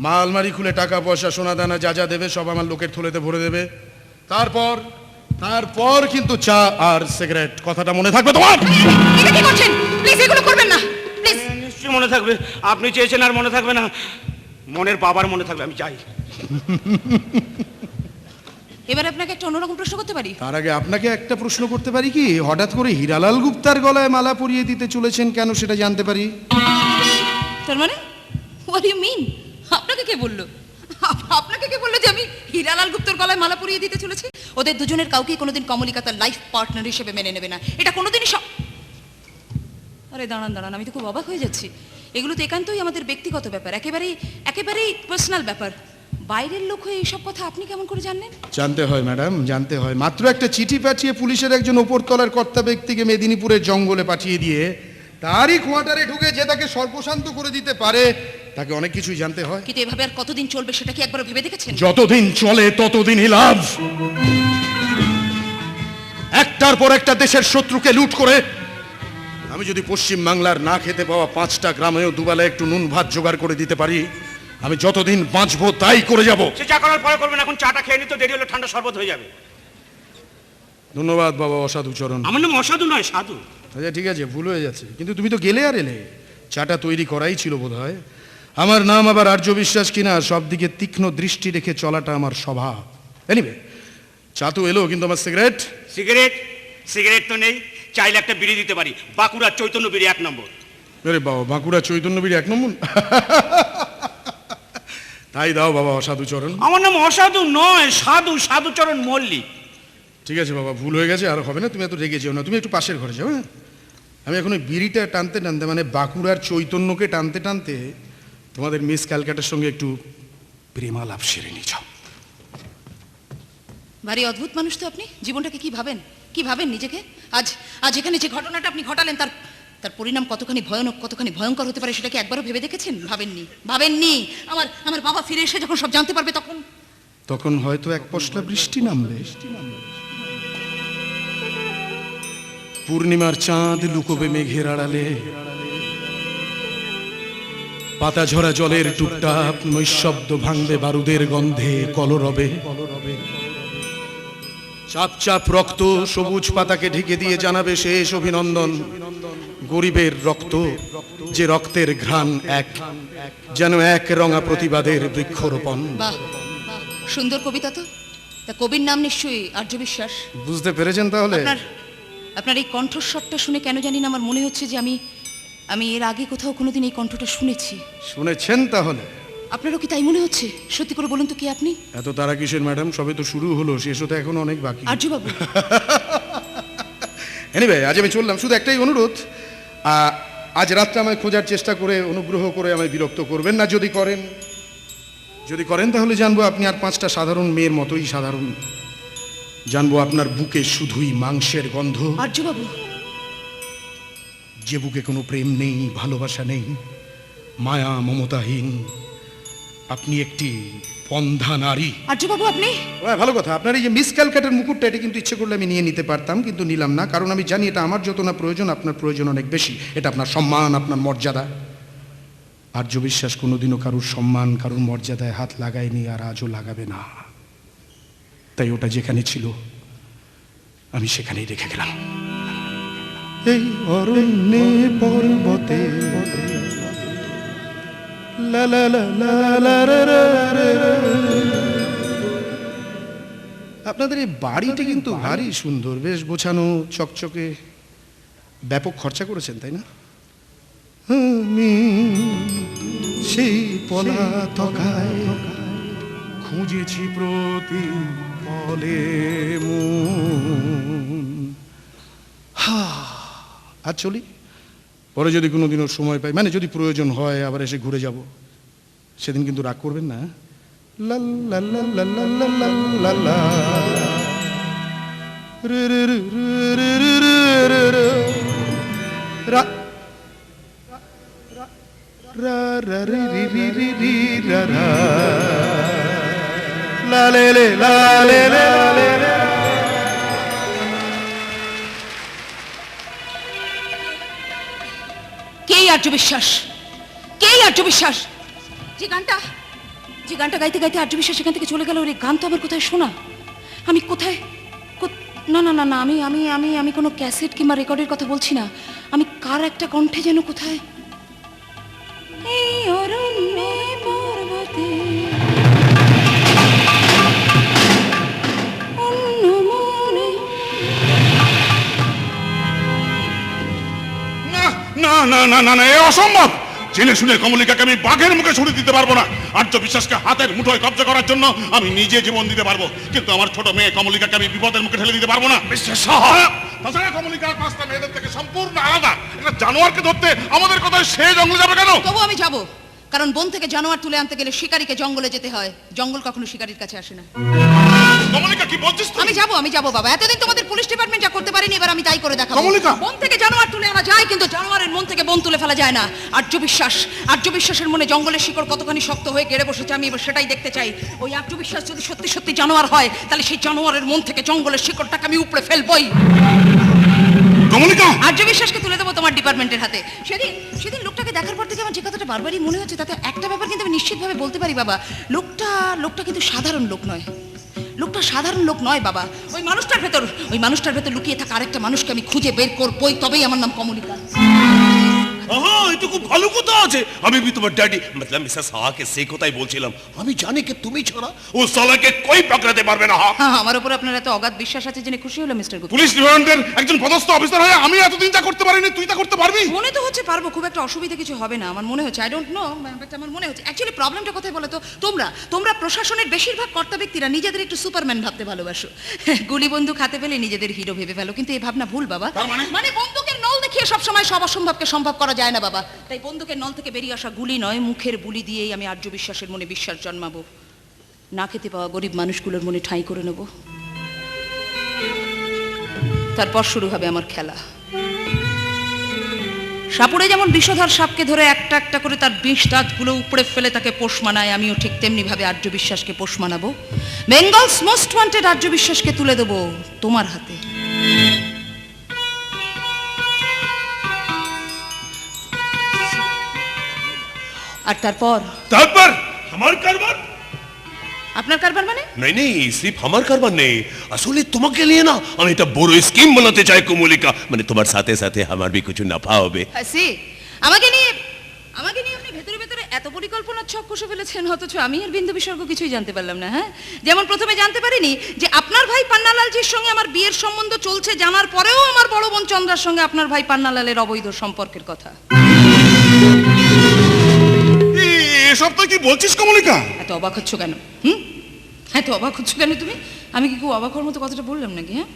মা আলমারি খুলে টাকা পয়সা সোনা দানা যা যা দেবে সব আমার লোকের থলেতে ভরে দেবে। তারপর তারপর কিন্তু চা আর সিগারেট, কথাটা মনে থাকবে তোমার। এটা কি করছেন? প্লিজ এগুলো করবেন না, প্লিজ। নিশ্চয়ই মনে থাকবে, আপনি চেয়েছেন আর মনে থাকবে না? মনের বাবার মনে থাকবে, আমি চাই। এবার আপনাকে একটা অন্যরকম প্রশ্ন করতে পারি? তার আগে আপনাকে একটা প্রশ্ন করতে পারি কি? হঠাৎ করে হীরালাল গুপ্তার গলায় মালা পরিয়ে দিতে চলেছেন কেন, সেটা জানতে পারি? তার মানে হোয়াট ইউ মিন? আপনাকে কে বললো? আপনাকে কে বললো যে আমি হীরালাল গুপ্তর গলায় মালা পরিয়ে দিতে চলেছি? ওদের দুজনের কাউকেই কোনোদিন কমলিকা তার লাইফ পার্টনার হিসেবে মেনে নেবে না, এটা কোনোদিনই আরে দাঁড়ান দাঁড়ান, আমি তো খুব অবাক হয়ে যাচ্ছি। এগুলো তো একান্তই আমাদের ব্যক্তিগত ব্যাপার, একেবারেই পার্সোনাল ব্যাপার। বাইরের লোক হয়ে এইসব কথা আপনি কেমন করে জানলেন? জানতে হয় ম্যাডাম, জানতে হয়। মাত্র একটা চিঠি পাঠিয়ে পুলিশের একজন ওপরতলার কর্তা ব্যক্তিকে মেদিনীপুরের জঙ্গলে পাঠিয়ে দিয়ে তারই কোয়ার্টারে ঢুকে যে তাকে সর্বশান্ত করে দিতে পারে, তাকে অনেক কিছুই জানতে হয়। কিন্তু এভাবে আর কতদিন চলবে সেটা কি একবার ভেবে দেখেছেন? যতদিন চলে ততদিনই লাভ। একটার পর একটা দেশের শত্রুকে লুট করে আমি যদি পশ্চিম বাংলার না খেতে পাওয়া 5টা গ্রামেও দুবেলা একটু নুন ভাত জোগাড় করে দিতে পারি, আমি যতদিন বাঁচবো তাই করে যাব। সে যা করার পরে করবেন, এখন চাটা খেয়ে নি তো, দেরি হলে ঠান্ডা শরবত হয়ে যাবে। ধন্যবাদ বাবা অসাধুচরণ। আমার নাম অসাধু নয়, সাধু। আচ্ছা ঠিক আছে, ভুল হয়ে যাচ্ছে, কিন্তু তুমি তো গেলে আর এলে, চাটা তৈরি করাই ছিল বোধ হয়। আমার নাম আবার আর্য বিশ্বাস কিনা, সব দিকে তীক্ষ্ণ দৃষ্টি রেখে চলাটা আমার স্বভাব। এনিওয়ে, চা তো এলো, কিন্তু আমার সিগারেট সিগারেট তো নেই। চাইলে একটা বিড়ি দিতে পারি, বাঁকুড়ার চৈতন্য বিড়ি 1 নম্বর। আরে বাবা, বাঁকুড়া চৈতন্য বিড়ি 1 নম্বর? তাই দাও বাবা অসাধুচরণ। আমার নাম অসাধু নয়, সাধু, সাধুচরণ মল্লিক। ঠিক আছে বাবা, ভুল হয়ে গেছে, আর হবে না। তুমি এত রেগে যেও না, তুমি একটু পাশের ঘরে যাও। হ্যাঁ, আমি এখন ওই বিড়িটা টানতে টানতে, মানে বাঁকুড়ার চৈতন্যকে টানতে টানতে তোমাদের মিস ক্যালকাটার সঙ্গে একটু প্রেমালাপ সেরে নিয়ে যাও। ভারী অদ্ভুত মানুষ তো আপনি। জীবনটাকে কি ভাবেন নিজেকে? আজ এখানে যে ঘটনাটা আপনি ঘটালেন তার পরিণাম কতখানি ভয়ানক, কতখানি ভয়ঙ্কর হতে পারে সেটা কি একবারও ভেবে দেখেছেন? ভাবেননি। আমার বাবা ফিরে এসে যখন সব জানতে পারবে তখন হয়তো এক পশলা বৃষ্টি নামবে। পূর্ণিমার চাঁদ লুকোবে মেঘের আড়ালে, পাতা ঝরা জলের টুকটাক নৈশব্দ ভাঙবে বারুদের গন্ধে কলরবে। চাপ চাপ রক্ত সবুজ পাতাকে ঢেকে দিয়ে জানাবে শেষ অভিনন্দন। গরিবের রক্ত, যে রক্তের ঘ্রাণ এক, যেন এক রঙা প্রতিবাদের বৃক্ষরোপণ। বাহ, সুন্দর কবিতা তো। তা কবির নাম নিশ্চয়ই আর্য বিশ্বাস। বুঝতে পেরেছেন তাহলে? আপনার এই কণ্ঠস্বরটা শুনে কেন জানি না আমার মনে হচ্ছে যে আমি এর আগে কোথাও কোনোদিন এই কণ্ঠটা শুনেছি। শুনেছেন তাহলে? আপনারও কি তাই মনে হচ্ছে? সত্যি করে বলুন তো, কে আপনি? এত তারা কিসের ম্যাডাম, সবে তো শুরু হলো, শেষ হতে এখন অনেক বাকি। আর্যবাবু। এনিওয়ে, আজ আমি চললাম, শুধু একটাই অনুরোধ, আজ রাতটা আমায় খোঁজার চেষ্টা করে অনুগ্রহ করে আমায় বিরক্ত করবেন না। যদি করেন তাহলে জানবো আপনি আর 5টা সাধারণ মেয়ের মতোই সাধারণ। জানবো আপনার বুকে শুধুই মাংসের গন্ধ। আর্যবাবু, যে বুকে কোনো প্রেম নেই, ভালোবাসা নেই, মায়া মমতাহীন, আপনি একটি পন্ধা নারী। আর্যবাবু আপনি? ভালো কথা। আপনার এই যে মিস ক্যালকাটার মুকুটটা, এটা কিন্তু ইচ্ছে করলে আমি নিয়ে নিতে পারতাম, কিন্তু নিলাম না, কারণ আমি জানি এটা আমার যত না প্রয়োজন, আপনার প্রয়োজন অনেক বেশি। এটা আপনার সম্মান, আপনার মর্যাদা। আর্য বিশ্বাস কোনোদিনও কারুর সম্মান, কারুর মর্যাদায় হাত লাগায়নি, আর আজও লাগাবে না। তাই ওটা যেখানে ছিল আমি সেখানেই রেখে গেলাম। এই অরণ্যে পর্বতে লা লা লা লা লা রা রা রা রা। আপনাদের এই বাড়িটা কিন্তু ভারী সুন্দর, বেশ গোছানো, চকচকে। ব্যাপক খরচা করেছেন, তাই না? আমি সেই পলাতকায় খুঁজেছি প্রতি পলে মন। আর চলি, পরে যদি কোনোদিনও সময় পাই, মানে যদি প্রয়োজন হয় আবার এসে ঘুরে যাব, সেদিন কিন্তু রাগ করবেন না। লা লা লা লা লা লা লা লা লা রে রে রে রে রে রে রে রা রা রা রি রি রি রি রি রা রা লা লে লে লা লে লে লে লে। কে আর্য বিশ্বাস? কে আর্য বিশ্বাস? যে গানটা গাইতে গাইতে আর্য বিশ্বাস এখান থেকে চলে গেল, ওই গান তো আমার কোথায় শোনা? আমি কোথায়? না না না না, আমি আমি আমি আমি কোনো ক্যাসেট কিংবা রেকর্ডের কথা বলছি না। আমি কার একটা কণ্ঠে যেন কোথায় এই অরণ্যে পর্বতে অন্য মনে। না না না না না না, এ অসম্ভব। জেনে শুনে কমলিকাকে আমি বাঘের মুখে ছুরি দিতে পারবো না। আর্য বিশ্বাসকে হাতের মুঠোয় কবজা করার জন্য আমি নিজে জীবন দিতে পারবো, কিন্তু আমার ছোট মেয়ে কমলিকাকে আমি বিপদের মুখে ঠেলে দিতে পারবো না। তাছাড়া কমলিকা 5টা মেয়েদের থেকে সম্পূর্ণ আলাদা। একটা জানোয়ারকে ধরতে আমাদের কোথায় সে জঙ্গলে যাবে কেন? তবু আমি যাব, কারণ বন থেকে জানোয়ার তুলে আনতে গেলে শিকারীকে জঙ্গলে যেতে হয়। জঙ্গল কখনো শিকারীর কাছে আসে না। কমলিকা কি বলছিস তুই? আমি যাব বাবা। এতদিন তোমাদের পুলিশ ডিপার্টমেন্ট যা করতে পারেনি, এবার আমি তাই করে দেখাবো। কমলিকা! বন থেকে জানোয়ার তুলে আনা যায়, কিন্তু জানোয়ারের মন থেকে বন তুলে ফেলা যায় না। আর্য বিশ্বাসের মনে জঙ্গলের শিকড় কতখানি শক্ত হয়ে গেড়ে বসেছে, আমি এবার সেটাই দেখতে চাই। ওই আর্য বিশ্বাস যদি সত্যি সত্যি জানোয়ার হয়, তাহলে সেই জানোয়ারের মন থেকে জঙ্গলের শিকড়টাকে আমি উপড়ে ফেলবই। কমলিকা! আর্য বিশ্বাসকে তুলে দেবো তোমার ডিপার্টমেন্টের হাতে। সেদিন লোকটাকে দেখার পর থেকে আমার যে কথাটা বারবারই মনে হচ্ছে, তাতে একটা ব্যাপার কিন্তু আমি নিশ্চিতভাবে বলতে পারি বাবা, লোকটা কিন্তু সাধারণ লোক নয়। লোকটা সাধারণ লোক নয় বাবা। ওই মানুষটার ভেতর লুকিয়ে থাকা আরেকটা মানুষকে আমি খুঁজে বের করবই, তবেই আমার নাম কমলিকা। हाँ ये तो खूब ভালো কথা আছে। আমি भी তোমার ড্যাডি मतलब মিসেস হাকে সেই কথাই বলছিলাম। আমি জানি কি তুমি ছাড়া ও সালাকে কই পকড়াতে পারবে না। হ্যাঁ, আমার উপর আপনার এত অগাধ বিশ্বাস আছে জেনে খুশি হলো মিস্টার গুপ্তা। পুলিশ ডিপার্টমেন্টের একজন পদস্থ অফিসার হয়ে আমি এতদিন যা করতে পারিনি, তুই তা করতে পারবি? মনে তো হচ্ছে পারবো, খুব একটা অসুবিধা কিছু হবে না আমার মনে হচ্ছে। আই ডোন্ট নো, বাট আমার মনে হচ্ছে। অ্যাকচুয়ালি প্রবলেমটা কোথায় বলো তো? তোমরা প্রশাসনের বেশিরভাগ কর্তা ব্যক্তিরা নিজেদের একটু সুপারম্যান ভাবতে ভালোবাসো। গুলি বন্দুক হাতে পেলে নিজেদের হিরো ভেবে ফেলো, কিন্তু এই ভাবনা ভুল বাবা। মানে বন্দুকের নল দেখিয়ে সবসময় সব অসম্ভবকে সম্ভব করা যায় না বাবা। তাই বন্দুকের নল থেকে বেরিয়ে আসা গুলি নয়, মুখের বুলি দিয়েই আমি আর্য বিশ্বাসের মনে বিশ্বাস জন্মাবো। না খেতে পাওয়া গরিব মানুষগুলোর মনে ঠাঁই করে নেব। তারপর শুরু হবে আমার খেলা। সাপুড়ে যেমন বিষধর সাপকে ধরে একটা একটা করে তার বিষ দাঁতগুলো উপড়ে ফেলে তাকে পোষ মানায়, আমিও ঠিক তেমনি ভাবে আর্য বিশ্বাসকে পোষ মানাবো। বেঙ্গলস মোস্ট ওয়ান্টেড আর্য বিশ্বাসকে তুলে দেবো তোমার হাতে। আর তারপর আমার কারবার। আপনার কারবার মানে? नहीं नहीं सिर्फ আমার কারবার নেই, আসলে তোমাকে নিয়ে না আমি একটা বড় স্কিম বানাতে চাই কমলিকা। মানে তোমার সাথে সাথে আমার भी कुछ नफा হবে। হাসি, আমাকে নিয়ে আপনি ভেতরে ভেতরে এত পরিকল্পনার ছক কষে ফেলেছেন, অথচ আমি আর বিন্দু বিসর্গ কিছুই জানতে পারলাম না। হ্যাঁ, যেমন প্রথমে জানতে পারিনি যে আপনার ভাই পান্নালালজির সঙ্গে আমার বিয়ের সম্বন্ধ চলছে, জানার পরেও আমার বড় বোন চন্দ্রার সঙ্গে আপনার ভাই পান্নালালের অবৈধ সম্পর্কের কথা। এসব তুই কি বলছিস কমলিকা? এত অবাক হচ্ছ কেন? এত অবাক হচ্ছ কেন তুমি? আমি কি খুব অবাক হওয়ার মতো কথাটা বললাম নাকি? হ্যাঁ,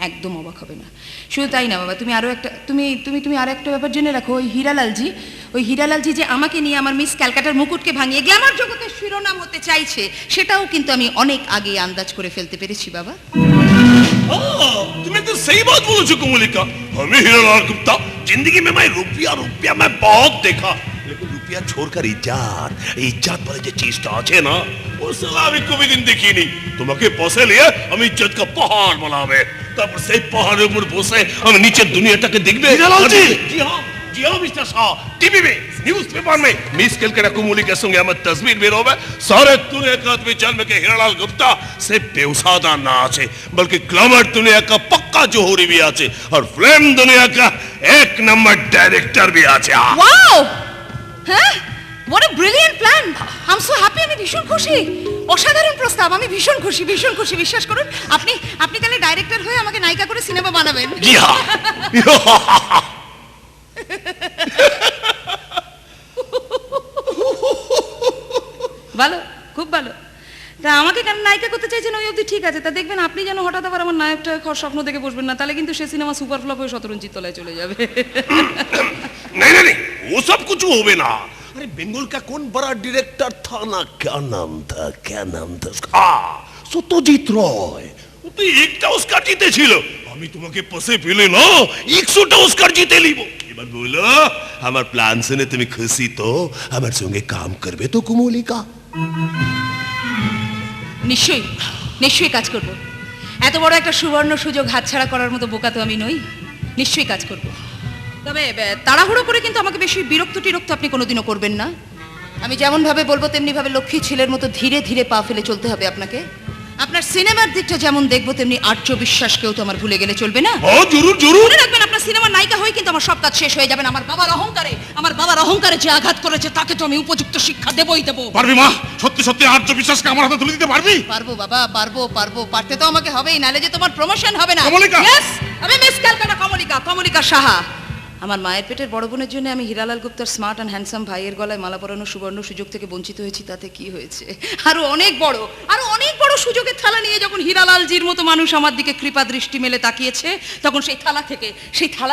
একদম অবাক হবে না। শুধু তাই না বাবা, তুমি আরো একটা তুমি আরো একটা ব্যাপার জেনে রাখো। ওই হীরালালজি যে আমাকে নিয়ে আমার মিস ক্যালকাটার মুকুটকে ভাঙিয়ে গ্ল্যামার জগতের শিরোনাম হতে চাইছে, সেটাও কিন্তু আমি অনেক আগে আন্দাজ করে ফেলতে পেরেছি বাবা। तुम तो सही बात बोलो छो कमलिका। हमें हीरालाल गुप्ता जिंदगी में मैं रुपया मैं बहुत देखा, लेकिन रुपया छोड़कर इज्जत वाले जो चीज আছে না, वो साला আমি কোনোদিন দেখিনি। তোমাকে পয়সা নিয়ে আমি ইজ্জত का पहाड़ बनावे, তারপর সেই পাহাড়ের উপর বসে আমি নিচের দুনিয়াটাকে দেখবে। हीरालालजी! जी हाँ मिस्टर शाह, टीवी में न्यूज़पेपर में मिस कलकत्ता कमलिका संगे আমার तस्वीर বের হবে। सारे दुनिया का आदमी जानবে कि हीरालाल गुप्ता सिर्फ बेवसादा ना আছে, बल्कि ग्लैमर दुनिया का पक्का जोहरी भी আছে, और फिल्म दुनिया का एक नंबर डायरेक्टर भी আছে। ওয়াও! হ্যাঁ, what a brilliant plan! I'm so happy, আমি ভীষণ খুশি। অসাধারণ প্রস্তাব, আমি ভীষণ খুশি। বিশ্বাস করুন, আপনি তাহলে ডাইরেক্টর হয়ে আমাকে নায়িকা করে সিনেমা বানাবেন। जी हाँ তা আমাকে কেন নায়িকা করতে চাইছেন ওই অবধি ঠিক আছে, তা দেখবেন আপনি যেন হঠাৎ আবার আমার নায়কটা স্বপ্ন দেখে বসবেন না, তাহলে কিন্তু সে সিনেমা সুপার ফ্লপ হয়ে শতরঞ্জিত তলায় চলে যাবে। नहीं नहीं नहीं, वो सब कुछ होवे ना। अरे बंगाल का कौन बड़ा डायरेक्टर था ना, क्या नाम था उसका? সত্যজিৎ রয়। ও তো একটা অস্কার জিতেছিল। আমি তোমাকে পাশে পেলে না 100টা অস্কার জিতে লিব। এবার বলো আমার প্ল্যান শুনে তুমি খুশি তো? আমার সঙ্গে কাম করবে তো কুমলিকা? নিশ্চয়ই নিশ্চয়ই কাজ করব। এত বড় একটা সুবর্ণ সুযোগ হাতছাড়া করার মতো বোকা তো আমি নই, নিশ্চয়ই কাজ করব। তবে তাড়াহুড়ো করে কিন্তু আমাকে বেশি বিরক্ত টিরক্ত আপনি কোনোদিনও করবেন না। আমি যেমন ভাবে বলবো তেমনি ভাবে লক্ষ্মী ছেলের মতো ধীরে ধীরে পা ফেলে চলতে হবে আপনাকে। আপনার সিনেমার দিকটা যেমন দেখবো তেমনি আর্য বিশ্বাসকেও তো আমার ভুলে গেলে চলবে না। ও জরুর জরুর। মনে রাখবেন আপনার সিনেমার নায়িকা হয়ে কিন্তু আমার সব কাজ শেষ হয়ে যাবে না। আমার বাবার অহংকারে যে আঘাত করেছে তাকে তো আমি উপযুক্ত শিক্ষা দেবই দেবো। পারবি মা? সত্যি সত্যি আর্য বিশ্বাসকে আমার হাতে তুলে দিতে পারবি? পারবো বাবা, পারবো, পারতে তো আমাকে হবেই, নালে যে তোমার প্রমোশন হবে না। কমলিকা? Yes, আমি মিস ক্যালকাটা কমলিকা সাহা। আমার মায়ের পেটের বড় বোনের জন্য আমি হীরালাল গুপ্তার স্মার্ট অ্যান্ড হ্যান্ডসাম ভাইয়ের গলায় মালা পরানোর সুবর্ণ সুযোগ থেকে বঞ্চিত হয়েছি, তাতে কি হয়েছে? আরো অনেক বড় সুযোগের থালা নিয়ে যখন হীরালালজির মতো মানুষ আমার দিকে কৃপা দৃষ্টি মেলে তাকিয়েছে, তখন সেই থালা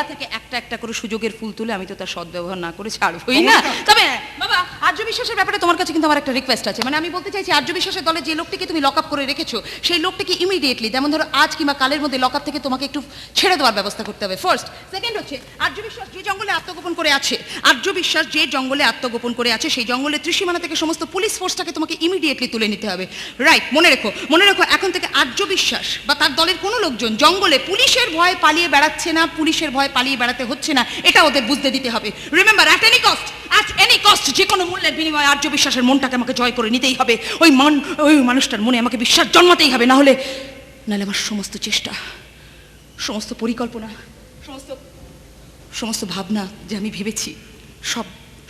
থেকে একটা একটা করে সুযোগের ফুল তুলে আমি তো তার সদ্ব্যবহার না করে ছাড়বই না। তবে বাবা, আর্য বিশ্বাসের ব্যাপারে তোমার কাছে কিন্তু আমার একটা রিকোয়েস্ট আছে। মানে আমি বলতে চাইছি, আর্য বিশ্বাসের দলে যে লোকটিকে তুমি লক আপ করে রেখেছো, সেই লোকটিকে ইমিডিয়েটলি, যেমন ধরো আজ কিংবা কালের মধ্যে লক আপ থেকে তোমাকে একটু ছেড়ে দেওয়ার ব্যবস্থা করতে হবে। ফার্স্ট। সেকেন্ড হচ্ছে, আর্য বিশ্বাস যে জঙ্গলে আত্মগোপন করে আছে, সেই জঙ্গলের ত্রিসীমানা থেকে সমস্ত পুলিশ ফোর্সটাকে তোমাকে ইমিডিয়েটলি তুলে নিতে হবে। রাইট, মনে রেখো এখন থেকে আর্য বিশ্বাস বা তার দলের কোনো লোকজন জঙ্গলে পুলিশের ভয়ে পালিয়ে বেড়াচ্ছে না, পুলিশের ভয়ে পালিয়ে বেড়াতে হচ্ছে না, এটা ওদের বুঝতে দিতে হবে। রিমেম্বার, অ্যাট এনি কস্ট, যে কোনো মূল্যের বিনিময়ে আর্য বিশ্বাসের মনটাকে আমাকে জয় করে নিতেই হবে। ওই মানুষটার মনে আমাকে বিশ্বাস জন্মাতেই হবে, নাহলে আমার সমস্ত চেষ্টা, সমস্ত পরিকল্পনা, সমস্ত ভাবনা যে আমি ভেবেছি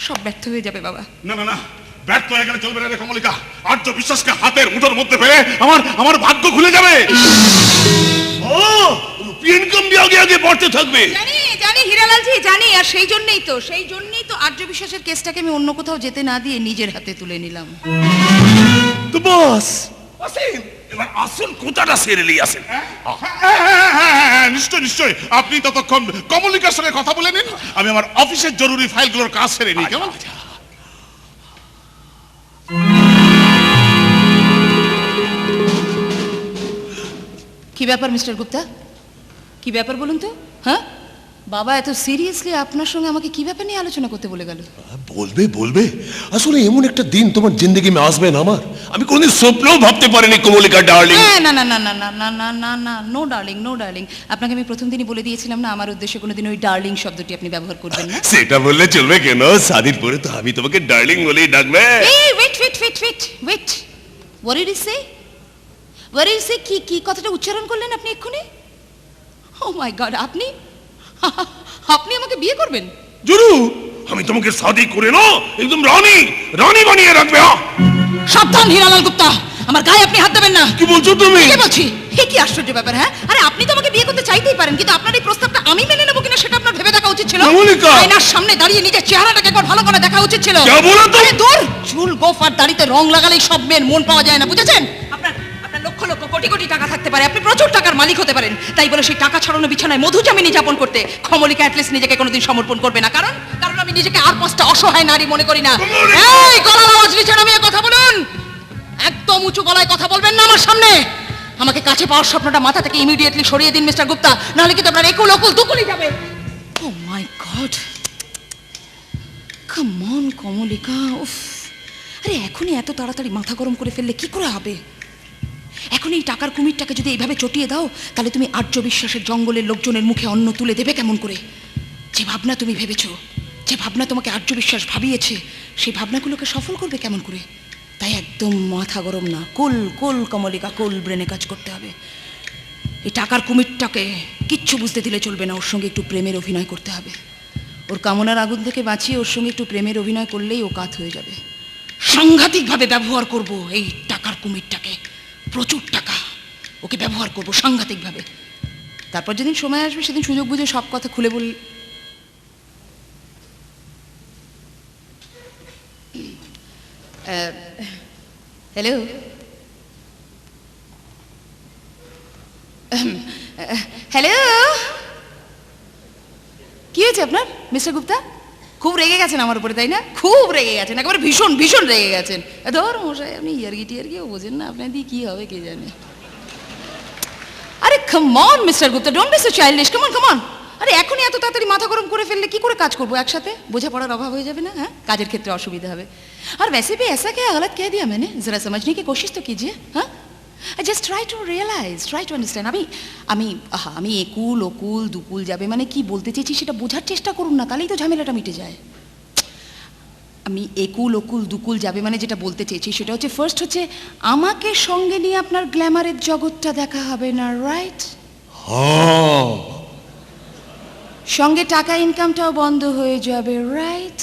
সব ব্যর্থ হয়ে যাবে বাবা। না, ব্যর্থ হয়ে গেলে চলবে না রে কমলিকা। আর্য বিশ্বাসকে হাতের মুঠোর মধ্যে পেয়ে আমার ভাগ্য খুলে যাবে। ও রুপি ইনকাম भी আগে बढ़ते থাকবে। জানি হীরালালজি, জানি। আর সেই জন্যই তো আর্য বিশ্বাসের কেসটাকে আমি অন্য কোথাও যেতে না দিয়ে নিজের হাতে তুলে নিলাম। তো বস আসেন, এবার আসল কোথাটা সেরে নিয়ে আসেন। হ্যাঁ, নিশ্চয়। আপনি ততক্ষণ কমলিকার সঙ্গে কথা বলে নিন, আমি আমার অফিসের জরুরি ফাইলগুলোর কাজ সেরে নিই। কেমন? কি ব্যাপার মিস্টার গুপ্তা, কি ব্যাপার বলুন তো? হ্যাঁ বাবা, এত সিরিয়াসলি আপনার সঙ্গে আমাকে কি ব্যাপার নিয়ে আলোচনা করতে বলে গেল? বলবে আসলে এমন একটা দিন তোমার জিন্দগি মে আসবে না আমার, আমি কোনদিন স্বপ্নেও ভাবতে পারিনি কমলিকা ডার্লিং। না, নো ডার্লিং। আপনাকে আমি প্রথম দিনই বলে দিয়েছিলাম না, আমার উদ্দেশ্যে কোনোদিন ওই ডার্লিং শব্দটি আপনি ব্যবহার করবেন না। সেটা বললে চলবে কেন? শাদির পরে তো আমি তোমাকে ডার্লিং বলেই ডাকবে। এই wait, what did he say? কি কথাটা উচ্চারণ করলেন আপনি এক্ষুনি? ও মাই গড, আপনি আমাকে বিয়ে করবেন? জরুর, আমি তোমাকে শাদি করে না একদম রানী বানিয়ে রাখবে। সাবধান হীরালাল গুপ্তা, আমার গায়ে আপনি হাত দেবেন না। কি বলছো তুমি? কি বলছি? কি আশ্চর্য ব্যাপার! হ্যাঁ, আরে আপনি তো আমাকে বিয়ে করতে চাইতেই পারেন, কিন্তু আপনার এই প্রস্তাবটা আমি মেনে নেবো কিনা সেটা আপনার ভেবে দেখা উচিত ছিল। আয়নার সামনে দাঁড়িয়ে নিজের চেহারাটাকে একবার ভালো করে দেখা উচিত ছিল। দূর, চুল গোফ আর দাড়িতে রং লাগালেই সব মেয়ের মন পাওয়া যায় না, বুঝেছেন? আপনার লক্ষ কোটি টাকা থাকতে পারে, আপনি প্রচুর টাকার মালিক হতে পারেন, তাই বলে সেই টাকা ছড়ানো বিছানায় মধুচামিনী যাপন করতে কমলিকা অ্যাটলিস্ট নিজেকে কোনোদিন সমর্পণ করবে না। কারণ আমি নিজেকে আর 5টা অসহায় নারী মনে করি না। এই গলার আওয়াজ নিচে নামিয়ে কথা বলুন, একদম উঁচু গলায় কথা বলবেন না আমার সামনে। আমাকে কাছে পাওয়ার স্বপ্নটা মাথা থেকে ইমিডিয়েটলি সরিয়ে দিন মিস্টার গুপ্তা, নাহলে কিন্তু আপনার একুল দুকুলি যাবে। ও মাই গড, কাম অন কমলিকা, উফ! আরে এখনই এত তাড়াতাড়ি মাথা গরম করে ফেললে কি করে হবে? এখন এই টাকার কুমিরটাকে যদি এইভাবে চটিয়ে দাও, তাহলে তুমি আর্য বিশ্বাসের জঙ্গলের লোকজনের মুখে অন্ন তুলে দেবে কেমন করে? যে ভাবনা তুমি ভেবেছো, যে ভাবনা তোমাকে আর্য বিশ্বাস ভাবিয়েছে, সেই ভাবনাগুলোকে সফল করবে কেমন করে? তাই একদম মাথা গরম না, কুল কমলিকা, কুল ব্রেনে কাজ করতে হবে। এই টাকার কুমিরটাকে কিচ্ছু বুঝতে দিলে চলবে না, ওর সঙ্গে একটু প্রেমের অভিনয় করতে হবে। ওর কামনার আগুন থেকে বাঁচিয়ে ওর সঙ্গে একটু প্রেমের অভিনয় করলেই ও কাত হয়ে যাবে। সাংঘাতিকভাবে ব্যবহার করব এই টাকার কুমিরটাকে, প্রচুর টাকা, ওকে ব্যবহার করব সাংঘাতিকভাবে। তারপর যেদিন সময় আসবে সেদিন সুযোগ বুঝে সব কথা খুলে বল। হ্যালো হ্যালো, কি হয়েছে আপনার মিস্টার গুপ্তা? খুব রেগে গেছেন আমার উপরে, তাই না? খুব রেগে গেছেন, একেবারে ভীষণ ভীষণ রেগে গেছেন। ধর মশাই, আপনি ইয়ার্কিও বোঝেন না, আপনার দিয়ে কি হবে কে জানে। আরে come on mister Gupta, don't be so childish, come on. আরে এখনই এত তাড়াতাড়ি মাথা গরম করে ফেললে কি করে কাজ করবো একসাথে? বোঝাপড়ার অভাব হয়ে যাবে না? হ্যাঁ, কাজের ক্ষেত্রে অসুবিধা হবে। আর वैसे भी ऐसा क्या गलत कह दिया मैंने? जरा समझने की कोशिश तो कीजिए। हाँ, just try to realise, try to understand. আমি একুল ওকুল দুকুল যাবে মানে কি বলতে চেয়েছি সেটা বোঝার চেষ্টা করুন না, তাহলেই তো ঝামেলাটা মিটে যায়। আমি একুল ওকুল দুকুল যাবে মানে যেটা বলতে চেয়েছি সেটা হচ্ছে, ফার্স্ট হচ্ছে আমাকে সঙ্গে নিয়ে আপনার গ্ল্যামারের জগৎটা দেখা হবে না, রাইট? সঙ্গে টাকা ইনকামটাও বন্ধ হয়ে যাবে, রাইট?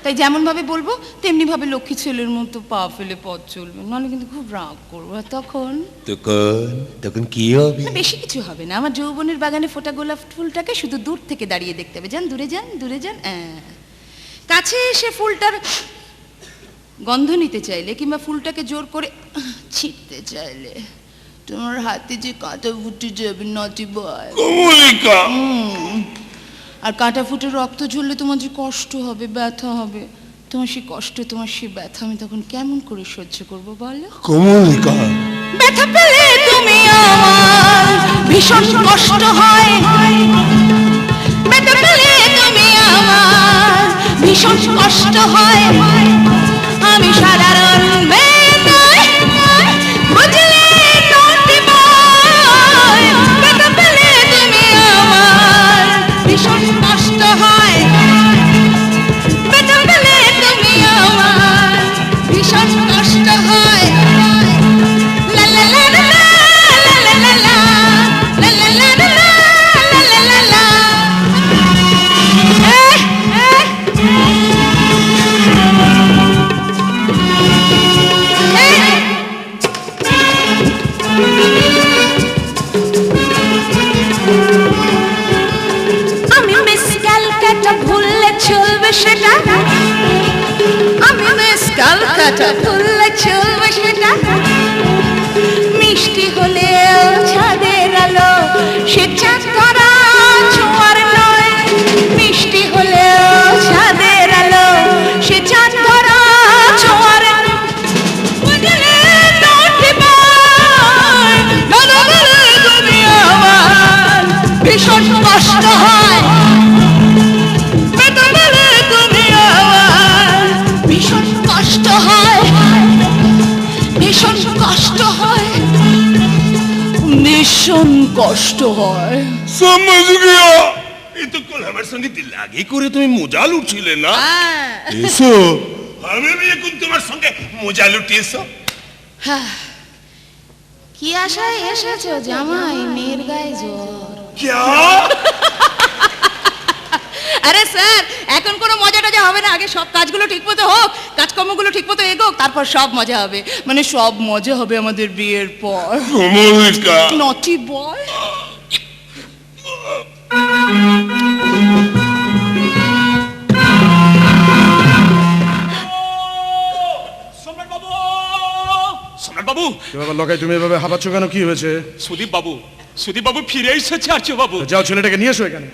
তাই যেমন ভাবে বলবো তেমনি ভাবে লক্ষ্মী ছেলের মতো পা ফেলে পথ চলবে, নাহলে কিন্তু খুব রাগ করবো। আর তখন কি হবে? বেশি কিছু হবে না, আমার যৌবনের বাগানে ফোটা গোলাপ ফুলটাকে শুধু দূর থেকে দাঁড়িয়ে দেখতে হবে। যান দূরে যান, দূরে যান। কাছে এসে ফুলটার গন্ধ নিতে চাইলে কিংবা ফুলটাকে জোর করে ছিঁড়তে চাইলে তোমার হাতে যে কাঁটা ফুটে যাবে, নটি বয়। আর কাঁটা ফুটে রক্ত ঝরলে তোমার যে কষ্ট হবে, ব্যথা হবে, তোমার সেই কষ্ট, তোমার সেই ব্যথা আমি তখন কেমন করে সহ্য করবো বলো? কমলিকা, ব্যথা পেলে তুমি আমার ভীষণ কষ্ট হয়, ব্যথা পেলে তুমি আমার ভীষণ কষ্ট হয়। আমি সাধারণ মেয়ে নই, বুঝলে নটি বয়। ব্যথা পেলে তুমি আমার ভীষণ কষ্ট হয়, ব্যথা পেলে তুমি আমার ভীষণ কষ্ট হয়। লা লা লা লা লা লা লা লা লা লা লা লা লা লা লা। আমি মিস ক্যালকাটা ভুললে চলবে সেটা, আমি মিস ক্যালকাটা ভুললে চলবে সেটা। মিষ্টি হলেও ছাদের আলো, সে চাঁদ ধরা ছোঁয়ার নয়। মিষ্টি হলেও ছাদের আলো, সে চাঁদ ধরা ছোঁয়ার নয়। বুঝলে নটি বয়, দাদা বলে তুমি আমার ভীষণ কষ্ট হয়, ব্যথা পেলে তুমি আমার ভীষণ কষ্ট হয়, ভীষণ কষ্ট হয়, ভীষণ কষ্ট হয়। समझ गया। ये तो कल हमारे संगे दिलागी करे তুমি মজা লুটছিলে না? এসো, আমি এখন তোমার সঙ্গে মজা লুটিয়েছো। কি আশায় এসেছো জামাই, মেয়ের গায়ে জ্বর? क्या? আরে স্যার, এখন কোনো মজা টজা হবে না, আগে সব কাজগুলো ঠিকমতো হোক, কাজকর্মগুলো ঠিকমতো এগোক, তারপর সব মজা হবে। মানে সব মজা হবে আমাদের বিয়ের পর। কমলিকা, নটি বয়। সম্রাট বাবু, সম্রাট বাবু, লগাই তুমি এভাবে হাঁপাচ্ছ কেন? কি হয়েছে? সুদীপ বাবু, সুদীপ বাবু ফিরে এসেছে আর্য বাবু। যাও ছেলেটাকে নিয়ে এসো এখানে।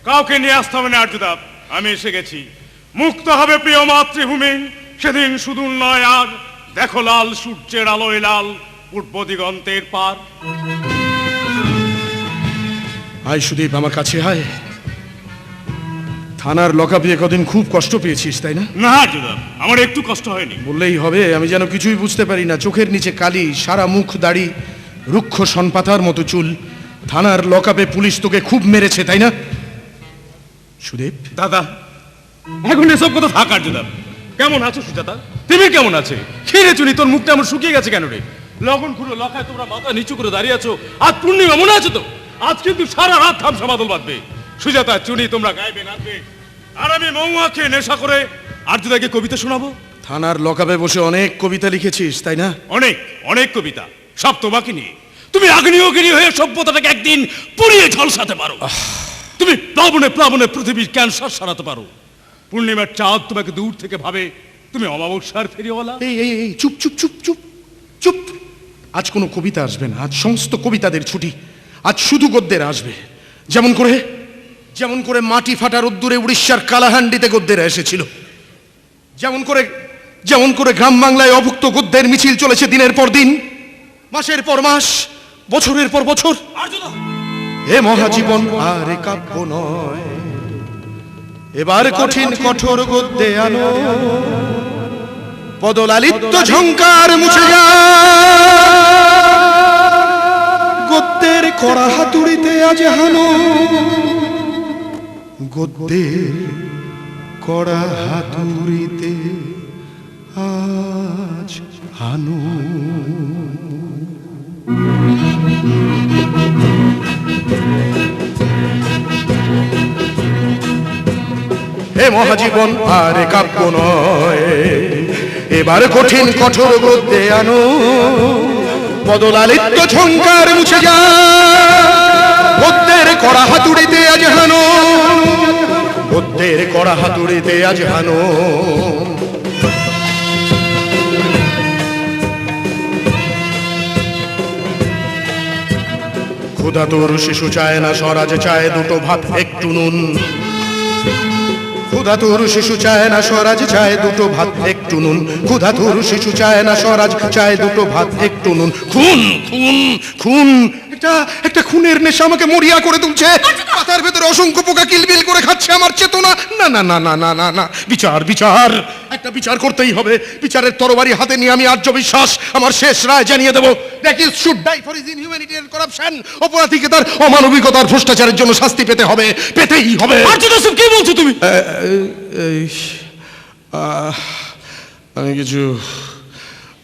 কাউকে নিয়ে আসতে হবে না আর্যদাব, আমি এসে গেছি। মুক্ত হবে প্রিয় মাতৃভূমি, সেদিন শুধু নয় আর। দেখো লাল সূর্যের আলোয় লাল পূর্ব দিগন্তের পার। আয় সুদীপ, আমার কাছে আয়। থানার লকআপে কদিন খুব কষ্ট পেয়েছিস তাই না? না আর্যদাব, আমার একটু কষ্ট হয়নি। বললেই হবে, আমি যেন কিছুই বুঝতে পারি না। চোখের নিচে কালি, সারা মুখ দাড়ি, রুক্ষ সনপাতার মতো চুল। থানার লকআপে পুলিশ তোকে খুব মেরেছে তাই না সুদীপ? দাদা, এখন এসব কথা থাক আর্যদাব। কেমন আছো সুজাতা? তুমি কেমন আছে? খেয়ে চুনি, তোর মুখটা আমার শুকিয়ে গেছে কেন রে? লগন খুঁড়ো লখায় তোমরা মাথা নিচু করে দাঁড়িয়ে আছো। আজ পূর্ণিমা মনে আছে তো? আজ কিন্তু সারা রাত থামসা বাদল বাঁধবে। সুজাতা, চুনি, তোমরা গাইবে নাচবে, আর আমি মৌয়া খেয়ে নেশা করে আর্যদাকে কবিতা শোনাবো। থানার লকআপে বসে অনেক কবিতা লিখেছিস তাই না? অনেক অনেক কবিতা, সব তোমাকে নিয়ে। তুমি আগ্নেয়গিরি হয়ে সভ্যতাটাকে একদিন পুড়িয়ে ঝলসাতে পারো। তুমি প্লাবনে প্লাবনে পৃথিবীর ক্যান্সার সারাতে পারো। পূর্ণিমার চাঁদ তোমাকে দূর থেকে ভাবে তুমি অমাবস্যার ফেরিওয়ালা। এই এই এই চুপ চুপ চুপ চুপ। চুপ! আজ কোনো কবিতা আসবে না, আজ সমস্ত কবিতাদের ছুটি। আজ শুধু গদ্যের আসবে। যেমন করে মাটি ফাটা রোদ্দুরে উড়িষ্যার কালাহান্ডিতে গদ্যেরা এসেছিল, যেমন করে গ্রাম বাংলায় অভুক্ত গদ্যের মিছিল চলেছে দিনের পর দিন, মাসের পর মাস, বছরের পর বছর। এ মহাজীবন আর এ কাব্য নয়, এবার কঠিন কঠোর গদ্যে আনো, পদলালিত্য ঝংকার মুছে যা, গদ্যের কড়া হাতুড়িতে আজ হানো, গদ্যের কড়া হাতুড়িতে আজ হানো। হে মহাজীবন আর এ কাব্য নয়, এবার কঠিন কঠোর গদ্যে আনো, পদলালিত্য ঝংকার মুছে যা, গদ্যের কড়া হাতুড়িতে আজ হানো, গদ্যের কড়া হাতুড়িতে আজ হানো। ক্ষুধাতুর শিশু চায় না স্বরাজ, চায় দুটো ভাত একটু নুন। ক্ষুধাতুর শিশু চায় না স্বরাজ, চায় দুটো ভাত একটু নুন। ক্ষুধাতুর শিশু চায় না স্বরাজ, চায় দুটো ভাত একটু নুন। খুন খুন খুন, একটা খুনের নেশা আমাকে মরিয়া করে তুলছে। মাথার ভেতরে অসংখ্য পোকা কিলবিল করে খাচ্ছে আমার চেতনা। না না না না না না না, বিচার বিচার, একটা বিচার করতেই হবে। বিচারের তরবারি হাতে নিয়ে আমি আর্য বিশ্বাস আমার শেষ রায় জানিয়ে দেবো। That is should die for his inhumanity and corruption. অপরাধীকে তার অমানবিকতার ভ্রষ্টাচারের জন্য শাস্তি পেতে হবে, পেতেই হবে। আর্য দাসেব, কি বলছো তুমি?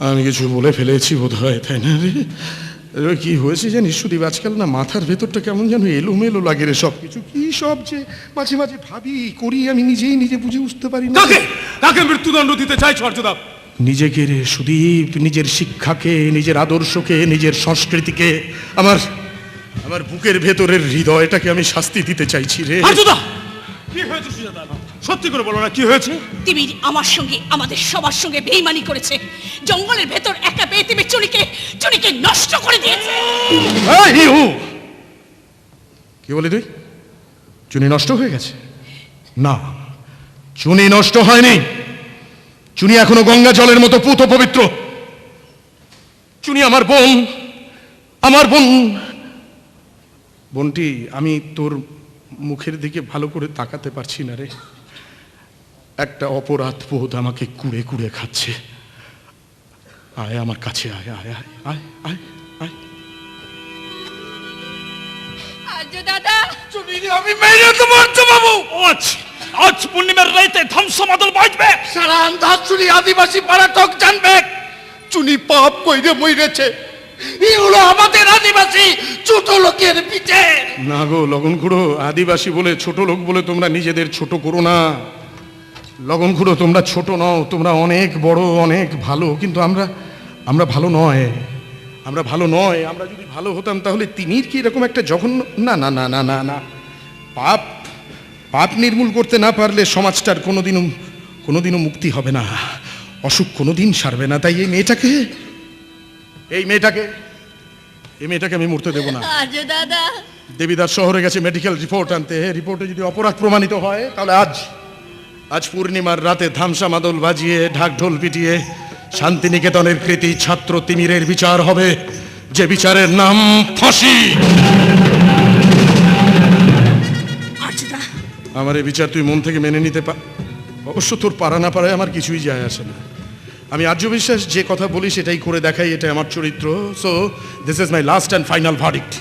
আমি কিছু বলে ফেলেছি বোধ হয়, তাই না রে? কি হয়েছে জানিস সুদীপ, আজকাল না মাথার ভেতরটা কেমন যেন এলোমেলো লাগে রে। সব কিছু কি সব যে মাঝে মাঝে ভাবি করি, আমি নিজে বুঝে উঠতে পারি না। কাকে মৃত্যুদণ্ড দিতে চাইছো আর্যদা? নিজেকে রে সুদীপ, নিজের শিক্ষাকে, নিজের আদর্শকে, নিজের সংস্কৃতিকে, আমার বুকের ভেতরের হৃদয়টাকে আমি শাস্তি দিতে চাইছি রে। আর্যদা, কি হয়েছে সুজাতা? সত্যি করে বলো না, কি হয়েছে? তিমির আমার সঙ্গে, আমাদের সবার সঙ্গে বেইমানি করেছে। জঙ্গলের ভেতর একা পেয়ে তিমি চুনিকে নষ্ট করে দিয়েছে। কি বলি তুই? চুনি নষ্ট হয়ে গেছে? না, চুনি নষ্ট হয়নি। চুনি এখনো গঙ্গা জলের মতো পুত পবিত্র। চুনি আমার বোন, আমার বোন। বোনটি, আমি তোর মুখের দিকে ভালো করে তাকাতে পারছি না রে। একটা অপরাধ বোধ আমাকে কুড়ে কুড়ে খাচ্ছে। আয় আমার কাছে, আয় আয় আয় আয় আয় আয়। আর্য দাদা, আমি মেরে দেবো আর্য বাবু। আজ পূর্ণিমার রাইতে ধ্বংসমাদল বাজবে, সারা আন্দাজ চুনি আদিবাসী পাড়াটক জানবে চুনি পাপ কইরে মইরেছে। এগুলো আমাদের আদিবাসী ছোট লোকের পিঠে। না গো লগন খুড়ো, আদিবাসী বলে ছোট লোক বলে তোমরা নিজেদের ছোট করো না। লগন খুড়ো, তোমরা ছোট নও, তোমরা অনেক বড়, অনেক ভালো। কিন্তু আমরা ভালো নয়, আমরা ভালো নয়। আমরা যদি ভালো হতাম তাহলে তিমির কি এরকম একটা জঘন্য? না না না না না না, পাপ নির্মূল করতে না পারলে সমাজটার কোনোদিনও মুক্তি হবে না, অসুখ কোনোদিন সারবে না। তাই এই মেয়েটাকে আমি মরতে দেবো না। আর্য দাদা, দেবীদাস শহরে গেছে মেডিকেল রিপোর্ট আনতে। রিপোর্টে যদি অপরাধ প্রমাণিত হয় তাহলে আজ পূর্ণিমার রাতে ধামসা মাদল বাজিয়ে ঢাক ঢোল পিটিয়ে শান্তিনিকেতনের কৃতি ছাত্র তিমিরের বিচার হবে, যে বিচারের নাম ফাঁসি। আমার এই বিচার তুই মন থেকে মেনে নিতে অবশ্য তোর পারা না পারায় আমার কিছুই যায় আসে না। আমি আর্য বিশ্বাস যে কথা বলি সেটাই করে দেখাই, এটা আমার চরিত্র। So this is my last and final verdict.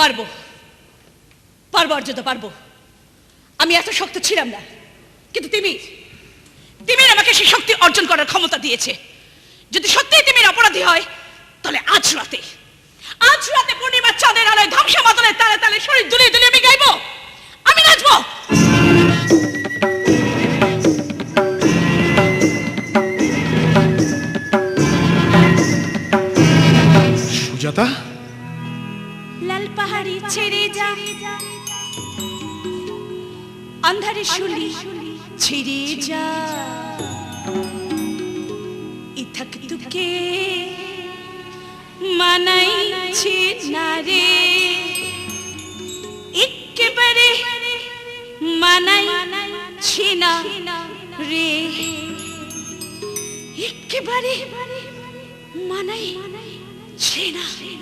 পারবো অর্জুন, পারবো। আমি এত শক্ত ছিলাম না, কিন্তু তিমির আমাকে সেই শক্তি অর্জন করার ক্ষমতা দিয়েছে। যদি সত্যিই তিমির অপরাধী হয় তাহলে আজ রাতে পূর্ণিমার চাঁদের আলোয় ধ্বংসা মাদলের তালে তালে শরীর দুলিয়ে দুলিয়ে আমি গাইবো, আমি নাচবো। সুজাতা, লাল পাহাড়ি ছেড়ে যা, আন্ধারে শুলি ছেড়ে যা, ইথাক তুক না রে একেবারে মানাইছে না রে একেবারে মানাইছে না রে।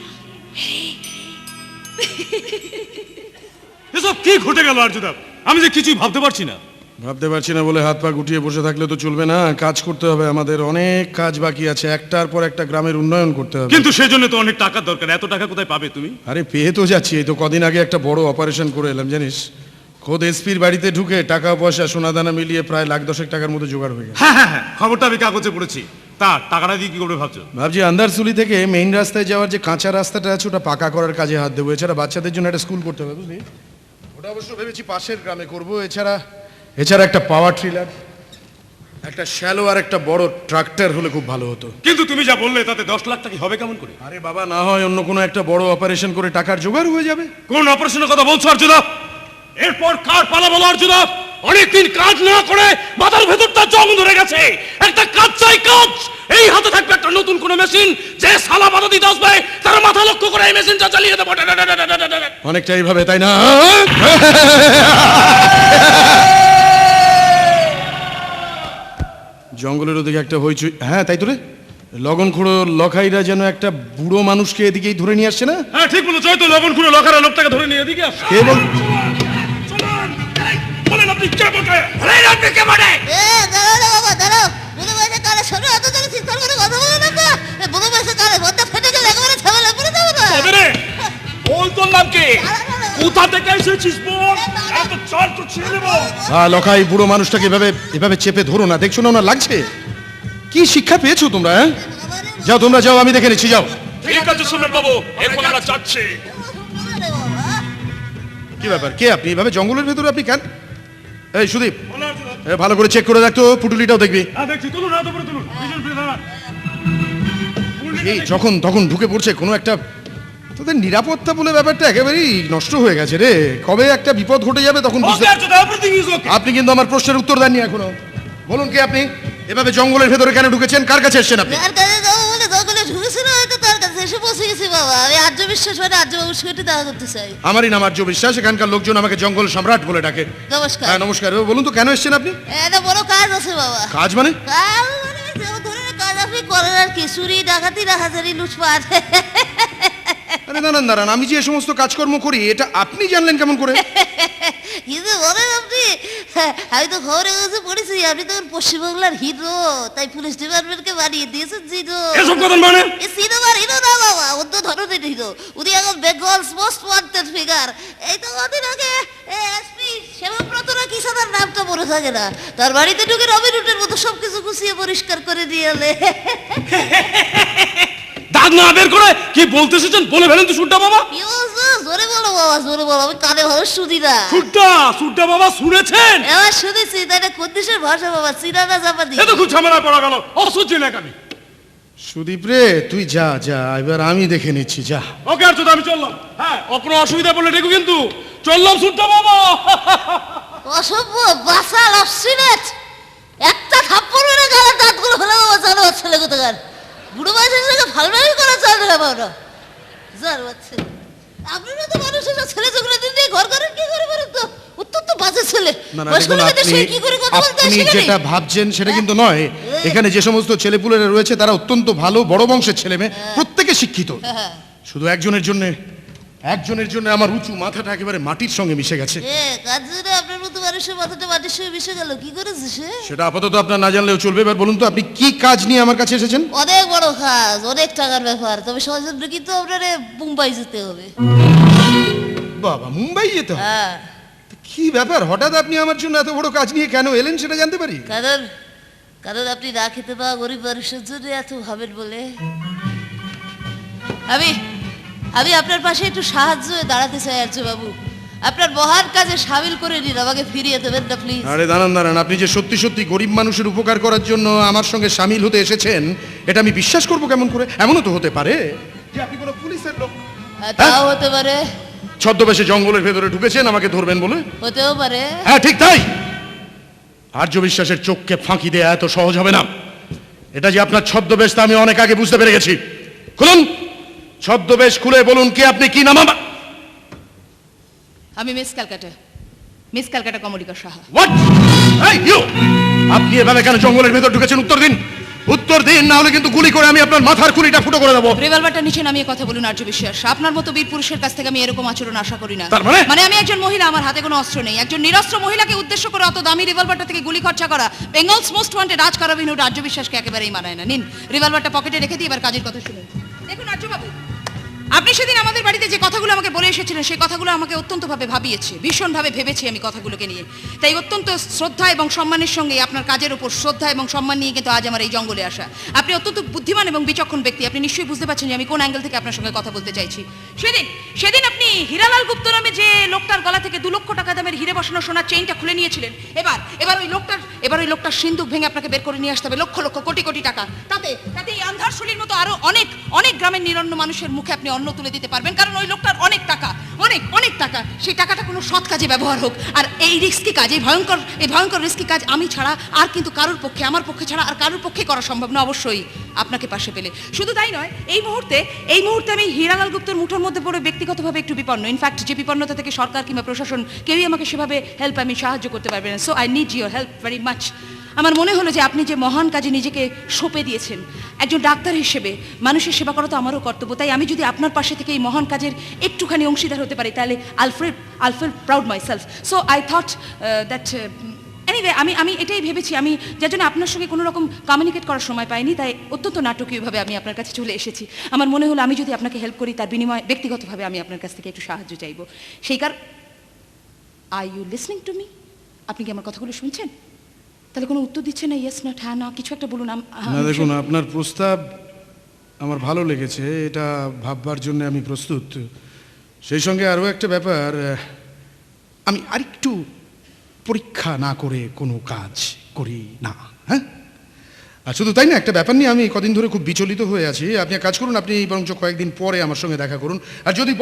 এসব কি ঘটে গেল আর্যদা? আমি যে কিছুই ভাবতে পারছি না। ভাবতে পারছি না বলে হাত পা গুটিয়ে বসে থাকলে তো চলবে না, কাজ করতে হবে, আমাদের অনেক কাজ বাকি আছে, একটার পর একটা গ্রামের উন্নয়ন করতে হবে। কিন্তু সেজন্য তো অনেক টাকার দরকার, এত টাকা কোথায় পাবে তুমি? আরে পেয়ে তো যাচ্ছি, এই তো কদিন আগে একটা বড় অপারেশন করে এলাম জানিস, খোদ এসপির বাড়িতে ঢুকে টাকা পয়সা সোনা দানা মিলিয়ে প্রায় লাখ 10 টাকার মতো জোগাড় হয়ে গেছে। হ্যাঁ হ্যাঁ হ্যাঁ, খবরটা আমি কাগজে পড়েছি। তা টাকাটা দিয়ে কি করবে ভাবছো? ভাবছি আন্দারসুলি থেকে মেইন রাস্তায় যাওয়ার যে কাঁচা রাস্তাটা আছে ওটা পাকা করার কাজে হাত দেবো, এছাড়া বাচ্চাদের জন্য একটা স্কুল করতে হবে বুঝলি, ওটা অবশ্য ভেবেছি পাশের গ্রামে করব। এছাড়া একটা পাওয়ার ট্রিলার, একটা শ্যালো আর একটা বড় ট্রাক্টর হলে খুব ভালো হতো। কিন্তু তুমি যা বললে তাতে 10 লাখ টাকা হবে কেমন করে? আরে বাবা, না হয় অন্য কোনো একটা বড় অপারেশন করে টাকার জোগাড় হয়ে যাবে। কোন অপারেশনের কথা বলছো আর্যদা? এরপর কার পালা বলো আর্যদা? অনেকদিন কাজ না করে মাথার ভেতরটা জং ধরে গেছে। একটা কাজ চাই, কাজ। এই হাতে থাকবে একটা নতুন কোন মেশিন, যে সালা বাধা দিতে আসবে তার মাথা লক্ষ্য করে এই মেশিনটা চালিয়ে দেবো। অনেকটা এইভাবে, তাই না? জঙ্গলের ওদিকে একটা হইচই, হ্যাঁ তাই তো রে, লগন খুঁড়ো লখাইরা যেন একটা বুড়ো মানুষকে এদিকেই ধরে নিয়ে আসছে না? হ্যাঁ ঠিক বলেছো, তো লবণ খুঁড়ে লখারা লোকটাকে ধরে নিয়ে এদিকে আসো। কে বল? বলেন আপনি কে বটে? আপনি কে বটে? দাঁড়াও বাবা দাঁড়াও, বুধ বয়সে কালে শোনো, এত জোরে চিৎকার করে কথা বলো না তো। বুধ বয়সে কালে ভদ্রা ফেটে গেলে একেবারে ঝামেলা পড়ে যাবো না। তবে রে বল, তোর নাম কি? কোথা থেকে এসেছিস বল? এত চাল তো ছেড়ে দেবো। লখাই বুড়ো মানুষটাকে এভাবে চেপে ধরো না, দেখছো না ওনার লাগছে? কি শিক্ষা পেয়েছো তোমরা? হ্যাঁ যাও, তোমরা যাও, আমি দেখে নিচ্ছি, যাও। ঠিক আছে সুমেন বাবু, এখন আমরা যাচ্ছি। কি ব্যাপার, কে আপনি? এভাবে জঙ্গলের ভেতরে আপনি কেন? এই সুদীপ, ভালো করে চেক করে দেখতো, পুটুলিটাও দেখবি। হ্যাঁ দেখছি, তুলুন হাত উপরে তুলুন। পিছন ফিরে দাঁড়ান। এই যখন তখন ঢুকে পড়ছে কোনো একটা, তোদের নিরাপত্তা বলে ব্যাপারটা একেবারেই নষ্ট হয়ে গেছে রে। কবে একটা বিপদ ঘটে যাবে তখন বুঝতে। আপনি কিন্তু আমার প্রশ্নের উত্তর দেননি এখনো। বলুন কে আপনি? এভাবে জঙ্গলের ভেতরে কেন ঢুকেছেন? কার কাছে এসেছেন আপনি? তার কাছে যাবো বলে জঙ্গলে ঢুকেছিল, হয়তো তার কাছে এসে পৌঁছে গেছি বাবা। আমি আর্য বিশ্বাস মানে আর্যবাবুর সঙ্গে দেখা করতে চাই। আমারই নাম আর্য বিশ্বাস, এখানকার লোকজন আমাকে জঙ্গল সম্রাট বলে ডাকে। নমস্কার। হ্যাঁ নমস্কার। বলুন তো কেন এসেছেন আপনি? একটা বড় কাজ আছে বাবা। কাজ মানে? কাজ মানে যেমন ধরনের কাজ আপনি করেন আর কি, চুরি ডাকাতি রাহাজারি লুটপাট। আরে দাঁড়ান, আমি যে সমস্ত কাজকর্ম করি এটা আপনি জানলেন কেমন করে? কিন্তু বলেন আপনি, আমি তো খবরে কাছে পড়েছি আপনি তখন পশ্চিমবাংলার হিরো, তাই পুলিশ ডিপার্টমেন্টকে বানিয়ে দিয়েছেন জিরো। এসব কথা মানে? সিনেমার হিরো না বাবা, অন্য ধরনের হিরো। উনি এখন বেঙ্গলস মোস্ট ওয়ান্টেড ফিগার। এই তো কদিন আগে এসপি শ্যামব্রত না কি সাদার নামটা মনে থাকে না, তার বাড়িতে ঢুকে রবিন হুডের মতো সবকিছু গুছিয়ে পরিষ্কার করে দিয়ে এলে। দাঁত না বের করে কি বলতে এসেছেন বলে ফেলেন তো সুড্ডা বাবা। কি বলছো? জোরে বলো বাবা, জোরে বলো, আমি কানে ভালো শুনি না। সুড্ডা বাবা শুনেছেন? এবার শুনেছি, তাই না? কোন দেশের ভাষা বাবা, চীনা না জাপানি? এ তো খুব ঝামেলা পড়া গেল, অসহ্য লাগে আমি। সুদীপ রে, তুই যা, এবার আমি দেখে নিচ্ছি, যা। ওকে আর আমি চললাম। হ্যাঁ, কোনো অসুবিধা পড়লে দেখো কিন্তু। চললাম সুড্ডা বাবা। অসভ্য বাসাল অবসিনেট, একটা থাপ্পড় মেরে গালে দাঁতগুলো ফেলে বাবা, জানো ছেলে কোথাকার। বুড়ো বয়সের সঙ্গে ফালমারি করা চাল রে বাবা, জানো ছেলে। আপনারা তো মানুষের ছেলে যেগুলো দিন দিয়ে ঘর করেন, কি করে বলেন তো? অত্যন্ত বাজে ছেলে। আপনি যেটা ভাবছেন সেটা কিন্তু নয়। এখানে যে সমস্ত ছেলেপুলেরা রয়েছে তারা অত্যন্ত ভালো বড় বংশের ছেলে মেয়ে, প্রত্যেকে শিক্ষিত। শুধু একজনের জন্য আমার উঁচু মাথাটা একেবারে মাটির সঙ্গে মিশে গেছে। আপনার মতো মানুষের মাথাটা মাটির সঙ্গে মিশে গেল, কি করেছে সে? সেটা আপাতত আপনার না জানলেও চলবে। এবার বলুন তো আপনি কি কাজ নিয়ে আমার কাছে এসেছেন? অনেক বড় কাজ, অনেক টাকার ব্যাপার, তবে সহজে কিন্তু আপনার মুম্বাই যেতে হবে। বাবা, মুম্বাই যেতে হবে? কি ব্যাপার, হঠাৎ আপনি আমার জন্য এত বড় কাজ নিয়ে কেন এলেন সেটা জানতে পারি? কারণ আপনি না খেতে পাওয়া গরিব মানুষের জন্য এত ভাবেন বলে। আমি আপনার পাশে একটু সাহায্য দাঁড়াতে চাই আর্য বাবু। আপনার মহান কাজে সামিল করে নিন, আমাকে ফিরিয়ে দেবেন না প্লিজ। আরে দাঁড়ান, আপনি যে সত্যি গরিব মানুষের উপকার করার জন্য আমার সঙ্গে সামিল হতে এসেছেন এটা আমি বিশ্বাস করব কেমন করে? এমনও তো হতে পারে যে আপনি কোনো পুলিশের লোক। তাও হতে পারে। ছদ্মবেশে জঙ্গলের ভেতরে ঢুকেছেন আমাকে ধরবেন বলে? হতেও পারে। হ্যাঁ ঠিক তাই। আর্য বিশ্বাসের চোখকে ফাঁকি দেয়া এত সহজ হবে না। এটা যে আপনার ছদ্মবেশ তা আমি অনেক আগে বুঝতে পেরে গেছি। খুলুন, ছদ্মবেশ খুলে বলুন কি আপনি, কি নাম? আমি miss Calcutta Kamalika Saha. What? Hey, you! আপনি এভাবে কেন জঙ্গলের ভেতর ঢুকেছেন? উত্তর দিন, না হলে কিন্তু গুলি করে আমি আপনার মাথার খুলিটা ফুটো করে দেবো। রিভলভারটা নিচে নামিয়ে কথা বলুন আর্য বিশ্বাস। আপনার মতো বীর পুরুষের কাছ থেকে আমি এরকম আচরণ আশা করি না। তার মানে আমি একজন মহিলা, আমার হাতে কোনো অস্ত্র নেই। একজন নিরস্ত্র মহিলাকে উদ্দেশ্য করে অত দামি রিভলভারটা থেকে গুলি খরচা করা বেঙ্গলস মোস্ট ওয়ান্টেড রাজ কারাবিনুর আর্য বিশ্বাসকে একেবারেই মানায় না। নিন রিভলভারটা পকেটে রেখে দিয়ে এবার কাজের কথা শুনুন। দেখুন আর্যবাবু, আপনি সেদিন আমাদের বাড়িতে যে কথাগুলো আমাকে বলে এসেছিলেন সেই কথাগুলো আমাকে অত্যন্তভাবে ভাবিয়েছে, ভীষণভাবে ভেবেছি আমি কথাগুলোকে নিয়ে। তাই অত্যন্ত শ্রদ্ধা এবং সম্মানের সঙ্গে আপনার কাজের উপর শ্রদ্ধা এবং সম্মান নিয়ে কিন্তু আজ আমার এই জঙ্গলে আসা। আপনি অত্যন্ত বুদ্ধিমান এবং বিচক্ষণ ব্যক্তি। আপনি নিশ্চয়ই বুঝতে পারছেন যে আমি কোন অ্যাঙ্গেল থেকে আপনার সঙ্গে কথা বলতে চাইছি। সেদিন আপনি হীরালাল গুপ্ত নামে যে লোকটার গলা থেকে 2 লক্ষ টাকা দামের হিরে বসানো সোনার চেইনটা খুলে নিয়েছিলেন, এবার ওই লোকটার সিন্দুক ভেঙে আপনাকে বের করে নিয়ে আসতে হবে লক্ষ লক্ষ কোটি কোটি টাকা। তাতে এই আন্ধারশুলির মতো আরো অনেক গ্রামের নিরন্ন মানুষের মুখে আপনি অন্ন তুলে দিতে পারবেন, কারণ ওই লোকটার অনেক টাকা। সেই টাকাটা কোনো সৎ কাজে ব্যবহার হোক। আর এই রিস্কি কাজ, এই ভয়ঙ্কর রিস্কি কাজ আমি ছাড়া আর কিন্তু কারোর পক্ষে, আমার পক্ষে ছাড়া আর কারোর পক্ষে করা সম্ভব না, অবশ্যই আপনাকে পাশে পেলে। শুধু তাই নয়, এই মুহূর্তে আমি হীরালাল গুপ্তের মুঠোর মধ্যে পড়ে ব্যক্তিগতভাবে একটু বিপন্ন। ইনফ্যাক্ট যে বিপন্নতা থেকে সরকার কিংবা প্রশাসন কেউই আমাকে সেভাবে সাহায্য করতে পারবে না। So I need your help very much. আমার মনে হলো যে আপনি যে মহান কাজে নিজেকে সঁপে দিয়েছেন, একজন ডাক্তার হিসেবে মানুষের সেবা করা তো আমারও কর্তব্য। তাই আমি যদি আপনার পাশে থেকে এই মহান কাজের একটুখানি অংশীদার হতে পারি, তাহলে I'll feel proud myself. So I thought that anyway আমি এটাই ভেবেছি। আমি যার জন্য আপনার সঙ্গে কোনো রকম কমিউনিকেট করার সময় পাইনি, তাই অত্যন্ত নাটকীয়ভাবে আমি আপনার কাছে চলে এসেছি। আমার মনে হলো আমি যদি আপনাকে হেল্প করি, তার বিনিময়ে ব্যক্তিগতভাবে আমি আপনার কাছ থেকে একটু সাহায্য চাইব। Are you listening to me? আপনি কি আমার কথাগুলো শুনছেন? তাহলে কোনো উত্তর দিচ্ছে না, ইয়েস নট, হ্যাঁ না, কিছু একটা বলুন। না দেখুন, আপনার প্রস্তাব আমার ভালো লেগেছে, এটা ভাববার জন্য আমি প্রস্তুত। সেই সঙ্গে আরও একটা ব্যাপার, আমি আরেকটু পরীক্ষা না করে কোনো কাজ করি না। হ্যাঁ, আর শুধু তাই না, একটা ব্যাপার নিয়ে আমি কদিন ধরে খুব বিচলিত হয়ে আছি। আপনি এক কাজ করুন, আপনি বরঞ্চ কয়েকদিন পরে আমার সঙ্গে দেখা করুন। আর যদি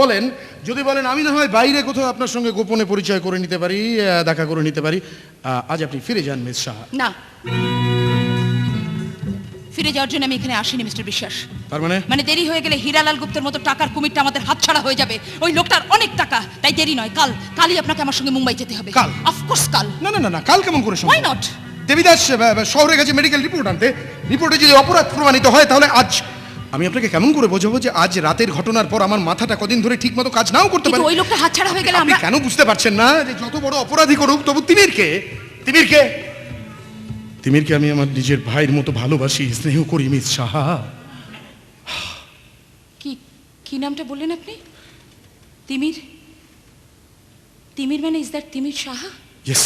বলেন আমি না হয় বাইরে কোথাও আপনার সঙ্গে গোপনে পরিচয় করে নিতে পারি, দেখা করে নিতে পারি। আজ আপনি ফিরে যান মিস সাহা। না, ফিরে যাওয়ার জন্য আমি এখানে আসিনি মিস্টার বিশ্বাস। তার মানে দেরি হয়ে গেলে হীরালাল গুপ্তের মতো টাকার কুমিরটা আমাদের হাতছাড়া হয়ে যাবে। ওই লোকটার অনেক টাকা, তাই দেরি নয়, কালই আপনাকে আমার সঙ্গে মুম্বাই যেতে হবে। কাল? অফকোর্স কাল। না, কাল কেমন করে সম্ভব? Why not? দেবীদাস শহরে গেছে মেডিকেল রিপোর্ট আনতে। রিপোর্টে যদি অপরাধ প্রমাণিত হয়, তাহলে আজ আমি আপনাকে কেমন করে বোঝাবো যে আজ রাতের ঘটনার পর আমার মাথাটা কদিন ধরে ঠিক মতো কাজ নাও করতে পারে। ওই লোকটা হাতছাড়া হয়ে গেলে আপনি কেন বুঝতে পারছেন না যে যত বড় অপরাধী করুক, তবু তিমিরকে আমি আমার নিজের ভাইয়ের মতো ভালোবাসি, স্নেহ করি মিস সাহা। কি নামটা বললেন আপনি? তিমির মানে is that Timir Saha? Yes.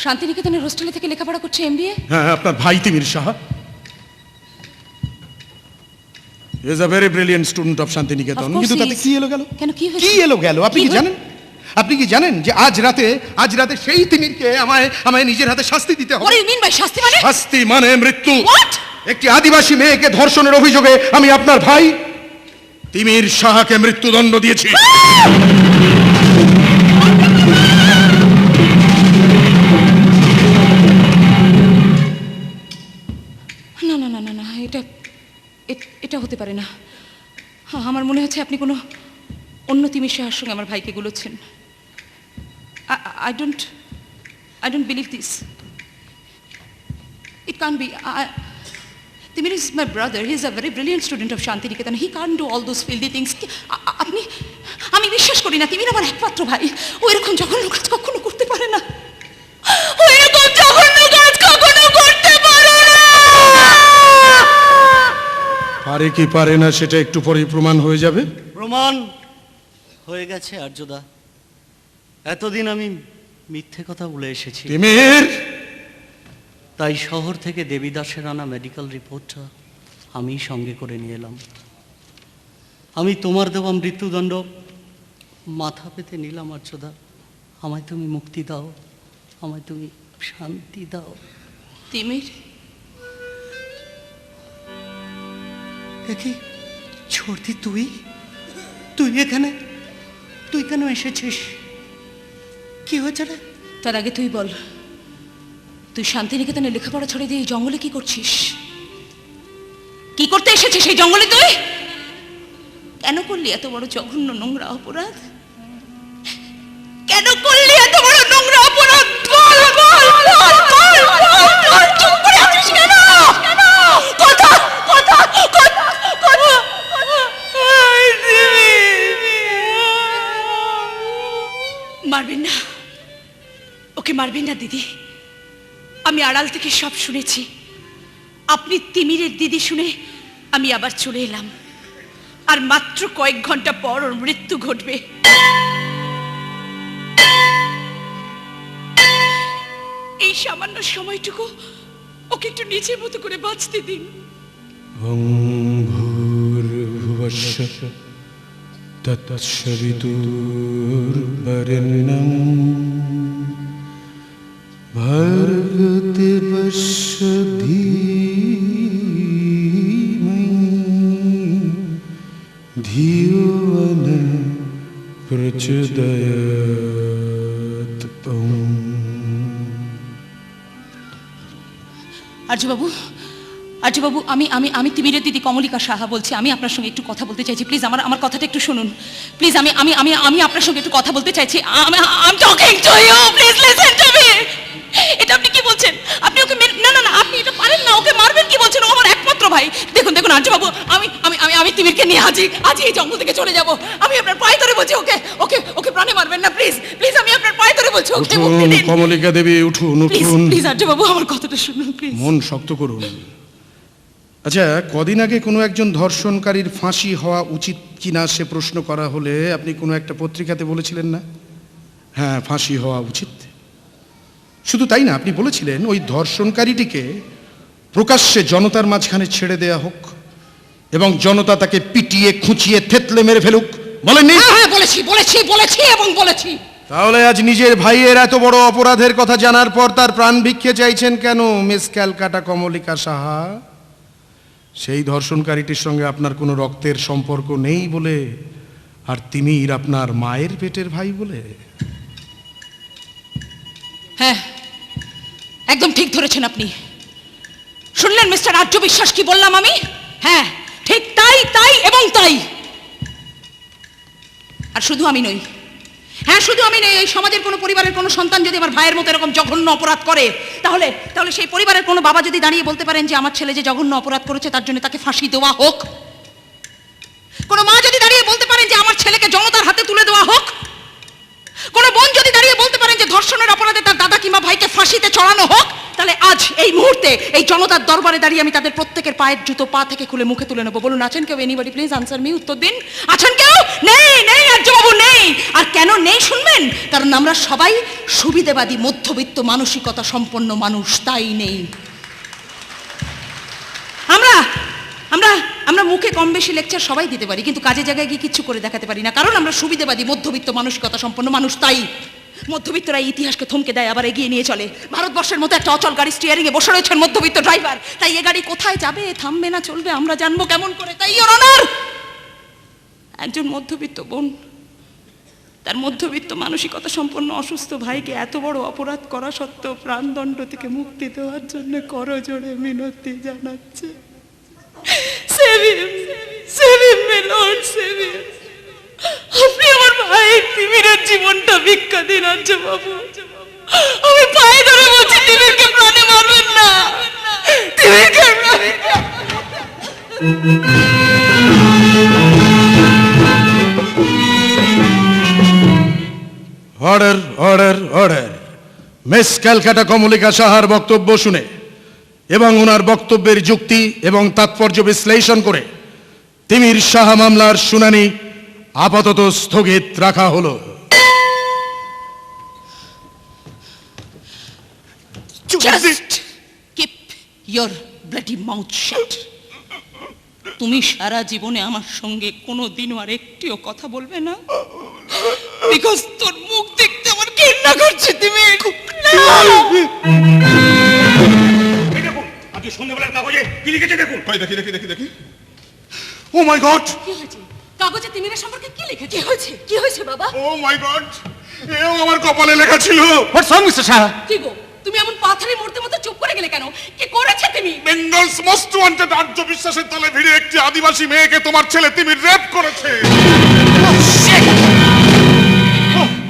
শান্তিনিকেতনের হোস্টেলে থেকে লেখাপড়া করছে, MBA? হ্যাঁ, আপনার ভাই তিমির Saha is a very brilliant student of Santiniketan. কিন্তু তাতে কি এলো গেল? কেন, কি হয়েছে? কি এলো গেল আপনি কি জানেন যে আজ রাতে সেই তিমিরকে আমায় নিজের হাতে শাস্তি দিতে হবে। What do you mean by শাস্তি মানে? শাস্তি মানে মৃত্যু। What? একটি আদিবাসী মেয়েকে ধর্ষণের অভিযোগে আমি আপনার ভাই তিমির সাহাকে মৃত্যুদণ্ড দিয়েছি। না, এটা হতে পারে না। আমার মনে হচ্ছে আপনি কোনো অন্য তিমির সাহার সঙ্গে আমার ভাইকে গুলোচ্ছেন। I don't believe this. It can't be. Timir is my brother. He's a very brilliant student of Shantiniketan. He can't do all those filthy things. আমি বিশ্বাস করি না। তিমির আমার একমাত্র ভাই। ও এরকম জঘন্য কাজ কখনো করতে পারে না। পারে কি পারে না সেটা একটু পরেই প্রমাণ হয়ে যাবে। প্রমাণ হয়ে গেছে আর্যদা। এতদিন আমি মিথ্যে কথা বলে এসেছি। তিমির, তাই শহর থেকে দেবীদাসের আনা মেডিকেল রিপোর্টটা আমি সঙ্গে করে নিয়ে এলাম। আমি তোমার দেওয়া মৃত্যুদণ্ড মাথা পেতে নিলাম আর্যদা। আমায় তুমি মুক্তি দাও, আমায় তুমি শান্তি দাও। তিমির, দেখি ছোটি, তুই এখানে, তুই কেন এসেছিস? কি হয়েছে রে? তার আগে তুই বল, তুই শান্তিনিকেতনে লেখাপড়া ছড়ে দিয়ে এই জঙ্গলে কি করছিস? কি করতে এসেছে সেই জঙ্গলে তুই? কেন করলি এত বড় জঘন্য নোংরা অপরাধ? কেন করলি এত বড় নোংরা অপরাধ? বল বল বল বল বল। চুপ করে আছিস কেন? কথা কথা কথা কথা। মারবেন না, ওকে মারবেন না দিদি। আমি আড়াল থেকে সব শুনেছি। আপনি তিমিরের দিদি শুনে আমি আবার চলে এলাম। আর মাত্র কয়েক ঘন্টা পর ওর মৃত্যু ঘটবে। এই সামান্য সময়টুকু ওকে একটু নিজের মতো করে বাঁচতে দিন। ভূর্ভুবস্য তৎসবিতুর্বরেণ্যং ভর্গদেবস্য ধীমহি ধিয়ো ন প্রচোদয়াৎ। আর্যবাবু, আর্যবাবু, আমি আমি আমি তিমিরের দিদি কমলিকা সাহা বলছি। আমি আপনার সঙ্গে একটু কথা বলতে চাইছি। প্লিজ আমার কথাটা একটু শুনুন। প্লিজ আমি আমি আমি আমি আপনার সঙ্গে একটু কথা বলতে চাইছি। I'm talking to you. Please listen to me. এটা আপনি কি বলছেন? আপনি ওকে না না না, আপনি এটা পারেন না। ওকে মারবেন কি বলছেন? ও আমার একমাত্র ভাই। দেখুন দেখুন আর্যবাবু, আমি আমি আমি আমি তিমিরকে নিয়ে আজই এই জঙ্গল থেকে চলে যাব। আমি আপনার পায়ে ধরে বলছি, ওকে ওকে ওকে প্রাণে মারবেন না প্লিজ প্লিজ। আমি আপনার পায়ে ধরে বলছি, ওকে মুক্তি দিন। কমলিকা দেবী উঠুন প্লিজ উঠুন, প্লিজ আর্যবাবু আমার কথাটা শুনুন প্লিজ। মন শক্ত করুন। আচ্ছা, কদিন আগে কোনো একজন ধর্ষণকারীর ফাঁসি হওয়া উচিত কিনা সে প্রশ্ন করা হলে আপনি কোনো একটা পত্রিকাতে বলেছিলেন না, হ্যাঁ ফাঁসি হওয়া উচিত। শুধু তাই না, আপনি বলেছিলেন ওই ধর্ষণকারীটিকে প্রকাশ্যে জনতার মাঝখানে ছেড়ে দেয়া হোক এবং জনতা তাকে পিটিয়ে খুঁচিয়ে থেতলে মেরে ফেলুক, বলেননি? হ্যাঁ বলেছি বলেছি বলেছি এবং বলেছি। তাহলে আজ নিজের ভাইয়ের এত বড় অপরাধের কথা জানার পর তার প্রাণ ভিক্ষে চাইছেন কেন মিস ক্যালকাটা কমলিকা সাহা? সেই ধর্ষণকারীটির সঙ্গে আপনার কোনো রক্তের সম্পর্ক নেই বলে, আর তিমির আপনার মায়ের পেটের ভাই বলে? হ্যাঁ একদম ঠিক ধরেছেন আপনি। শুনলেন মিস্টার আর্য বিশ্বাস কি বললাম আমি? হ্যাঁ ঠিক তাই তাই এবং তাই। আর শুধু আমি নই, হ্যাঁ শুধু আমি নই, এই সমাজের কোনো পরিবারের কোনো সন্তান যদি আমার ভাইয়ের মতো এরকম জঘন্য অপরাধ করে, তাহলে তাহলে সেই পরিবারের কোনো বাবা যদি দাঁড়িয়ে বলতে পারেন যে আমার ছেলে যে জঘন্য অপরাধ করেছে তার জন্য তাকে ফাঁসি দেওয়া হোক, কোনো মা যদি দাঁড়িয়ে বলতে পারেন যে আমার ছেলেকে জনতার হাতে তুলে দেওয়া হোক, কোনো বোন যদি দাঁড়িয়ে বলতে পারেন যে ধর্ষণের অপরাধে তার দাদা কিংবা ভাইকে ফাঁসিতে চড়ানো হোক, তাহলে আজ এই মুহূর্তে এই জনতার দরবারে দাঁড়িয়ে আমি তাদের প্রত্যেকের পায়ের জুতো পা থেকে খুলে মুখে তুলে নেবো। বলুন আছেন কেউ? এনিবডি প্লিজ আনসার মি, উত্তর দিন। আছেন কেউ? নেই নেই আর্যবাবু নেই। আর কেন নেই শুনবেন? কারণ আমরা সবাই সুবিধাবাদী মধ্যবিত্ত মানসিকতা সম্পন্ন মানুষ, তাই নেই। আমরা আমরা আমরা মুখে কম বেশি লেকচার সবাই দিতে পারি, কিন্তু কাজে জায়গায় গিয়ে কিচ্ছু করে দেখাতে পারি না, কারণ আমরা সুবিধাবাদী মধ্যবিত্ত মানসিকতা সম্পন্ন মানুষ। তাই মধ্যবিত্তরা ইতিহাসকে থমকে দেয়, আবার এগিয়ে নিয়ে চলে। ভারতবর্ষের মতো একটা অচল গাড়ি স্টিয়ারিং এ বসে রয়েছেন মধ্যবিত্ত ড্রাইভার। তাই এ গাড়ি কোথায় যাবে, থামবে না চলবে আমরা জানবো কেমন করে? তাই ইওর অনার, একজন মধ্যবিত্ত বোন তার মধ্যবিত্ত মানসিকতা সম্পন্ন অসুস্থ ভাইকে এত বড় অপরাধ করা সত্ত্বেও প্রাণদণ্ড থেকে মুক্তি দেওয়ার জন্য করজোড়ে মিনতি জানাচ্ছে। Save him, save him, my Lord, save him. আপনি আমার ভাইয়ের তিমিরের জীবনটা ভিক্ষা দিন আর্যবাবু। আমি পায়ে ধরে বলছি তিমিরকে প্রাণে মারবেন না, তিমিরকে প্রাণে। Order order order. Miss Calcutta Kamalika সাহার বক্তব্য শুনে এবং ওনার বক্তব্যের যুক্তি এবং তাৎপর্য বিশ্লেষণ করে তিমির সাহা মামলার শুনানি আপাতত স্থগিত রাখা হলো। Just keep your bloody mouth shut. তুমি সারা জীবনে আমার সঙ্গে কোনোদিনও আর একটিও কথা বলবে না, বিকজ তোর মুখ দেখতে আমার ঘৃণা করছে। তুমি আজকে সন্ধ্যাবেলার কাগজে কি লিখেছে দেখুন। দেখি দেখি দেখি দেখি। ও মাই গড, কি হয়েছে? কাগজে তিমিরের সম্পর্কে কি লিখেছে? কি হয়েছে? কি হয়েছে বাবা? ও মাই গড, এও আমার কপালে লেখা ছিল। হোয়াটস রং মিস্টার সাহা? কি গো, তুমি এমন পাথরে মূর্তির মতো চুপ করে গেলে কেন? কি করেছে তিমি? বেঙ্গলস মোস্ট ওয়ান্টেড আর্য বিশ্বাসের তলে ভিড়ে একটি আদিবাসী মেয়েকে তোমার ছেলে তিমির রেপ করেছে।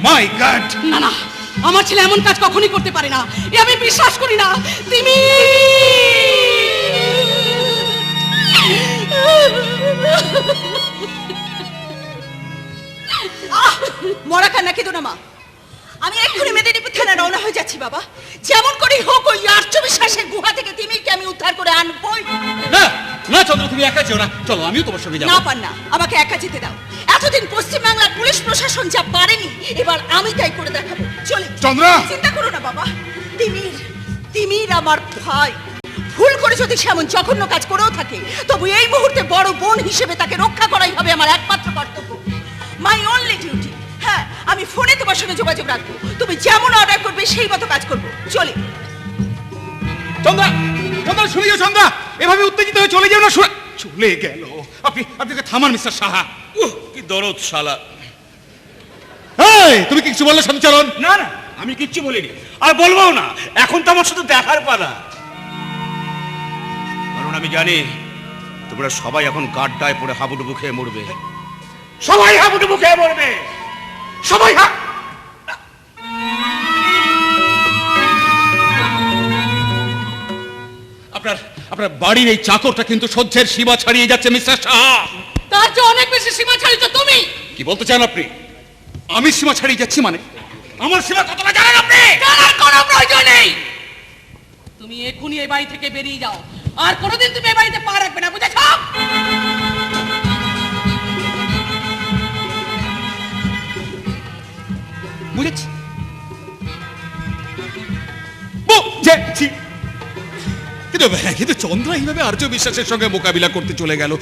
মাই গড! না না, আমার ছেলে এমন কাজ কখনই করতে পারে না, এ আমি বিশ্বাস করি না। তিমি মরা কান্না কেঁদো না মা, আমি এক্ষুনি মেদিনীপুর থানায় রওনা হয়ে যাচ্ছি বাবা। যেমন করেই হোক ওই আর্য বিশ্বাসের গুহা থেকে তিমিকে আমি উদ্ধার করে আনবই। না না চন্দ্র, তুমি একা যেও না, চলো আমিও তোমার সঙ্গে না যাবো। পার না, আমাকে একা যেতে দাও। এতদিন পশ্চিমবাংলার পুলিশ প্রশাসন যা পারেনি, এবার আমি তাই করে দেখাবো। চলে চন্দ্রা! চিন্তা করো না বাবা, তিমির আমার ভাই। ভুল করে যদি সে এমন জঘন্য কাজ করেও থাকে, তবু এই মুহূর্তে বড় বোন হিসেবে তাকে রক্ষা করাই হবে আমার একমাত্র কর্তব্য, মাই অনলি ডিউটি। হ্যাঁ, আমি ফোনে তোমার সঙ্গে যোগাযোগ রাখবো, তুমি যেমন অর্ডার করবে সেই মতো কাজ করবো। চলে। চন্দ্রা, চন্দ্রা শুনে যাও চন্দ্রা, এভাবে উত্তেজিত হয়ে চলে যাও না। চলে গেল। আপনি থামান মিস্টার সাহা। কি দরদ শালা। এই, তুমি কি কিছু বললে সঞ্চালন? না না, আমি কিচ্ছু বলিনি, আর বলবো না। এখন তো আমার শুধু দেখার পালা, কারণ আমি জানি তোমরা সবাই এখন গাড্ডায় পড়ে হাবুডুবু খেয়ে মরবে। সবাই হাবুডুবু খেয়ে মরবে, সবাই আপনার বাড়ির এই চাকরটা কিন্তু সহ্যের সীমা ছাড়িয়ে যাচ্ছে মিস্টার সাহা। তার চেয়ে অনেক বেশি সীমা ছাড়িয়েছো তুমি। কি বলতে চান আপনি? আমি সীমা ছাড়িয়ে যাচ্ছি মানে? আমার সীমা কতটা জানেন আপনি? জানার কোনো প্রয়োজন নেই। তুমি এক্ষুনি এই বাড়ি থেকে বেরিয়ে যাও, আর কোনোদিন তুমি এই বাড়িতে পা রাখবে না, বুঝেছ? বুঝেছি, বুঝেছি। কিন্তু চন্দ্রা এইভাবে আর্য বিশ্বাসের সঙ্গে মোকাবিলা করতে চলে গেল।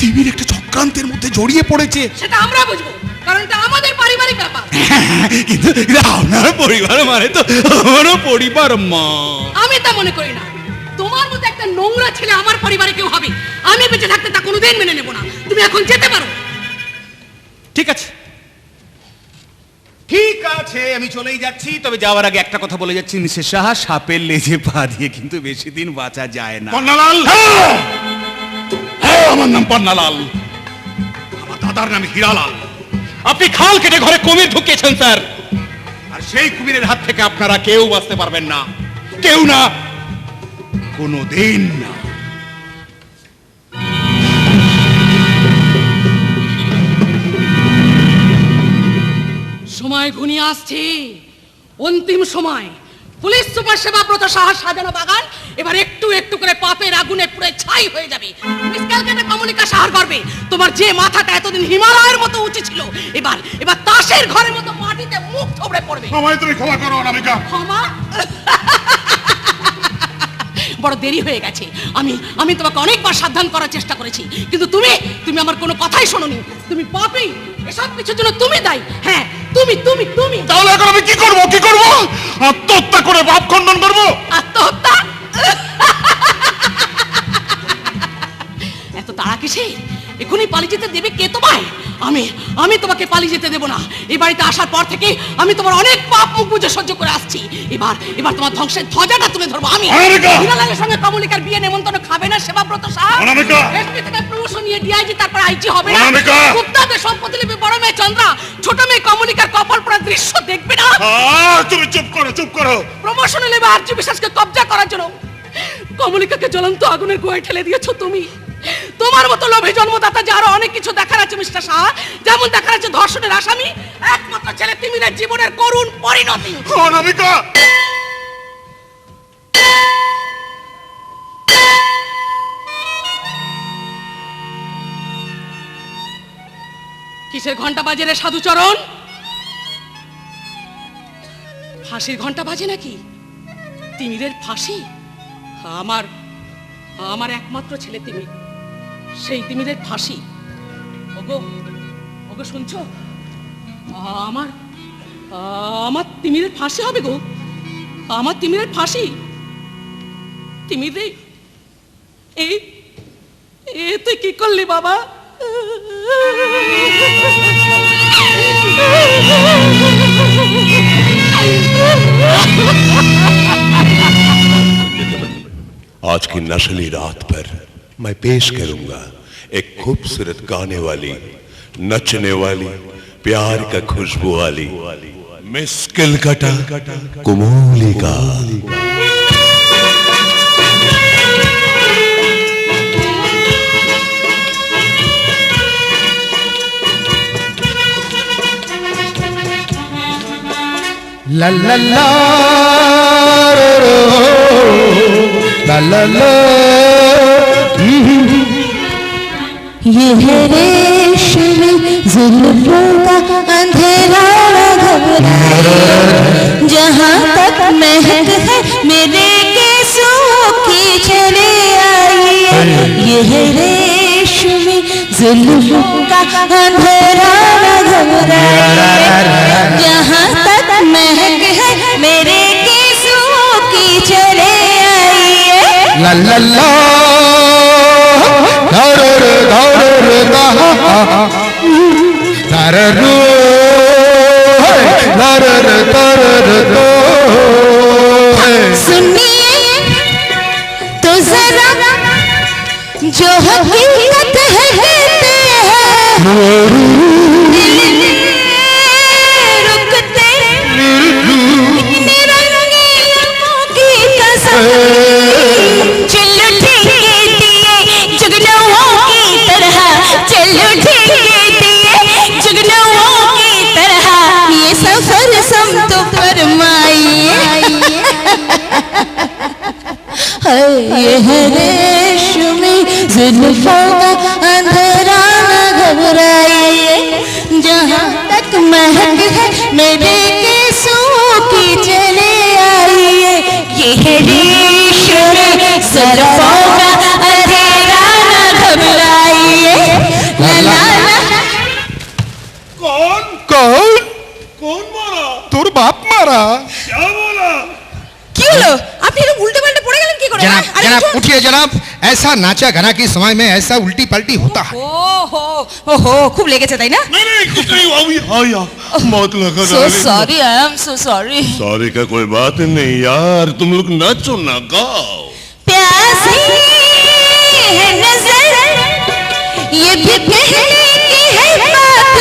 তিমির একটা চক্রান্তের মধ্যে জড়িয়ে পড়েছে। সেটা আমরা বুঝবো, কারণ এটা আমাদের পারিবারিক ব্যাপার। কিন্তু আপনার পরিবার মানে তো আমারও পরিবার মা। আমি তা মনে করি না। তোমার মতো একটা নোংরা ছেলে আমার পরিবারে কেউ হবে, আমি বেঁচে থাকতে তা কোনোদিন মেনে নেব না। তুমি এখন যেতে পারো। ঠিক আছে, ঠিক আছে, আমি চলেই যাচ্ছি। তবে যাওয়ার আগে একটা কথা বলে যাচ্ছি মিসেস সাহা, সাপের লেজে পা দিয়ে কিন্তু বেশি দিন বাঁচা যায় না। পান্নালাল! হ্যাঁ, আমার নাম পান্নালাল, আমার দাদার নাম হীরালাল। আপনি খাল কেটে ঘরে কুমির ঢুকিয়েছেন স্যার, আর সেই কুমিরের হাত থেকে আপনারা কেউ বাঁচতে পারবেন না, কেউ না, কোনোদিন না। সময় ঘনিয়ে আসছে, অন্তিম সময়। পুলিশ সুপার সেবাব্রত সাহা সাজানো বাগান এবার একটু একটু করে পাপের আগুনে পুড়ে ছাই হয়ে যাবে। মিস ক্যালকাটা কমলিকা সাহার গর্বে তোমার যে মাথাটা এতদিন হিমালয়ের মতো উঁচু ছিল, এবার তাসের ঘরের মতো মাটিতে মুখ থবড়ে পড়বে। আমায় তুমি ক্ষমা করো অনামিকা। ক্ষমা? বড় দেরি হয়ে গেছে। আমি তোমাকে অনেকবার সাবধান করার চেষ্টা করেছি, কিন্তু তুমি আমার কোনো কথাই শোনোনি। তুমি পাপী, এসব কিছুর জন্য তুমি দায়ী। হ্যাঁ, তুমি। তাহলে এখন আমি কি করব? আত্মহত্যা করে পাপ খণ্ডন করব? আত্মহত্যা? এত তাড়া কিসে? এখনই পালিয়ে যেতে দেবে কে তোমায়? আমি তোমাকে পালিয়ে যেতে দেব না। এই বাড়িতে আসার পর থেকে আমি তোমার অনেক পাপ মুখ বুঝে সহ্য করে আসছি। এবার তোমার ধ্বংসের ধ্বজাটা তুলে ধরবো আমি। হীরালালের সঙ্গে কমলিকার বিয়ে নেমন্তন্ন খাবে না সেবাব্রত সাহা? এসপি থেকে প্রমোশন নিয়ে ডিআইজি, তারপর আইজি হবে না? গুপ্তাদের সম্পত্তি লিপি বড় মেয়ে চন্দ্রা, ছোট মেয়ে কমলিকার কপাল পড়া দৃশ্য দেখবে না? তুমি চুপ করো। প্রমোশনে নেবে আর্য বিশ্বাসকে কবজা করার জন্য কমলিকাকে জ্বলন্ত আগুনের গুহায় ঠেলে দিয়েছো তুমি। তোমার মতো লোভী জন্মদাতা যে আরো অনেক কিছু দেখার আছে মিস্টার সাহা, যেমন দেখার আছে ধর্ষণের আসামি, একমাত্র ছেলে তিমিরের জীবনের করুণ পরিণতি। অনামিকা! কিসের ঘন্টা বাজে রে সাধুচরণ? ফাঁসির ঘন্টা বাজে নাকি? তিমিরের ফাঁসি? আমার একমাত্র ছেলে তিমির, সেই তিমিরের ফাঁসি। ওগো শুনছো? আমার তিমিরের ফাঁসি হবে গো, আমার তিমিরের ফাঁসি। তিমিরে তুই কি করলি বাবা? आज की नशली रात पर मैं पेश करूंगा एक खूबसूरत गाने वाली, नचने वाली, प्यार का खुशबू वाली मिस कलकत्ता कुमोलिका। ला ला ला रो रो, ला ला ला। ये है रेशमी जुल्फों का अंधेरा घबरा, जहाँ तक महक है मेरे केसों की चले आई। ये है रेशमी जुल्फों का अंधेरा घबरा, जहाँ तक महक है मेरे केसों की चले आई। ला ला ला सुनिए तो जरा जो हकीकत है कहते हैं, दिल रुकते मेरा रंगीनों की कसम, चलो ठेके दिए जुगनुओं की तरह, चलो ठेके दिए जुगनुओं की तरह, ये सफर सम तो फरमाइए। ये है रेशमी जुल्फों का अंधेरा घबराइए, जहाँ तक महक है मेरे केसों की चले आइए। ये है रेशमी जुल्फों का अंधेरा घबराइए। ला ला ला। कौन मारा? তোর বাপ মারা। क्या बोला? কি হলো? আপনি এরকম উল্টে পাল্টে পড়ে গেলেন কি করে? जनाब আরে जनाब উঠুন। उठिए जनाब, ऐसा नाचा गाना के समय में ऐसा उल्टी पलटी होता है। ওহো ওহো, খুব লেগেছে তাই না? नहीं कुछ नहीं, अभी आया मौत लगा। So sorry, I am so sorry. Sorry का कोई बात नहीं यार, तुम लोग नाचो ना, गाओ। प्यासी है नजर, ये भी कहने की है बात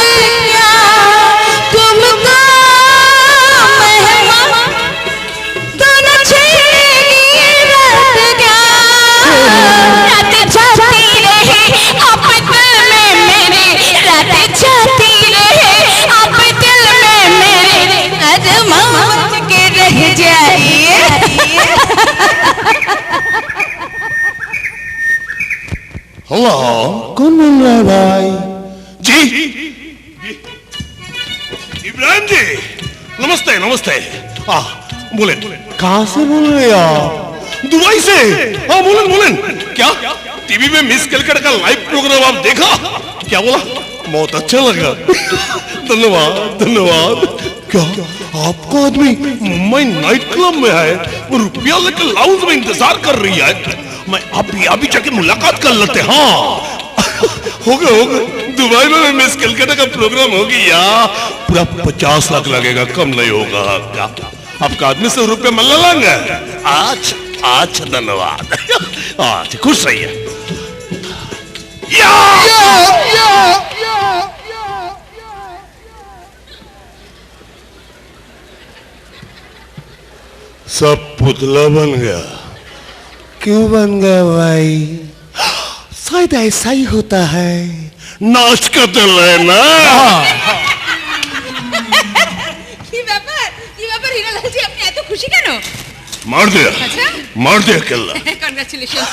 क्या, तुमको मेहमान दोनों छेड़ेगी ये रात क्या। रात जाती रहे आप दिल में मेरे, रात जाती रहे आप दिल में मेरे, अरमान के रह जाइए। हेलो, कौन बोल रहा है भाई? जी इब्राहिम जी, नमस्ते नमस्ते। बोले कहाँ से बोल रहे हैं आप? दुबई से। हाँ बोलन बोलन। क्या टीवी में मिस कलकत्ता का लाइव प्रोग्राम आप देखा? क्या बोला? बहुत अच्छा लगा। धन्यवाद धन्यवाद। क्या आपका आदमी मुंबई नाइट क्लब में है, वो रुपया लेकर लाउंज में इंतजार कर रही है। मैं अभी जाके मुलाकात कर लेते। हाँ होगा दुबई में मिस कलकत्ता का प्रोग्राम होगी यार, पूरा 50 लाख लगेगा, कम नहीं होगा। क्या आपका आदमी से रुपये मिलने लेंगे? अच्छा धन्यवाद। आज खुश रहिए। सब पुतला बन गया। क्यों बन गया भाई? शायद ऐसा ही होता है, नाच का दिल है ना। কি ব্যাপার হিরালাল জি, আপনি এত খুশি কেন? मार दिया अच्छा? मार दिया अकेला। কনগ্রাচুলেশন।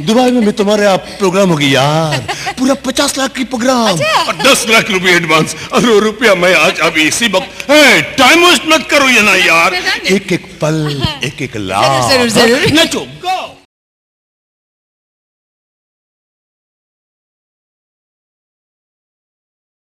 दुबई में तुम्हारे आप प्रोग्राम होगी यार, पूरा 50 लाख की प्रोग्राम। अच्छा? और 10 लाख रुपए एडवांस और वो रुपया मैं आज अभी इसी वक्त। टाइम वेस्ट मत करो ये ना यार, एक एक पल एक एक लाख। जरूर, जरूर। नचो गाओ।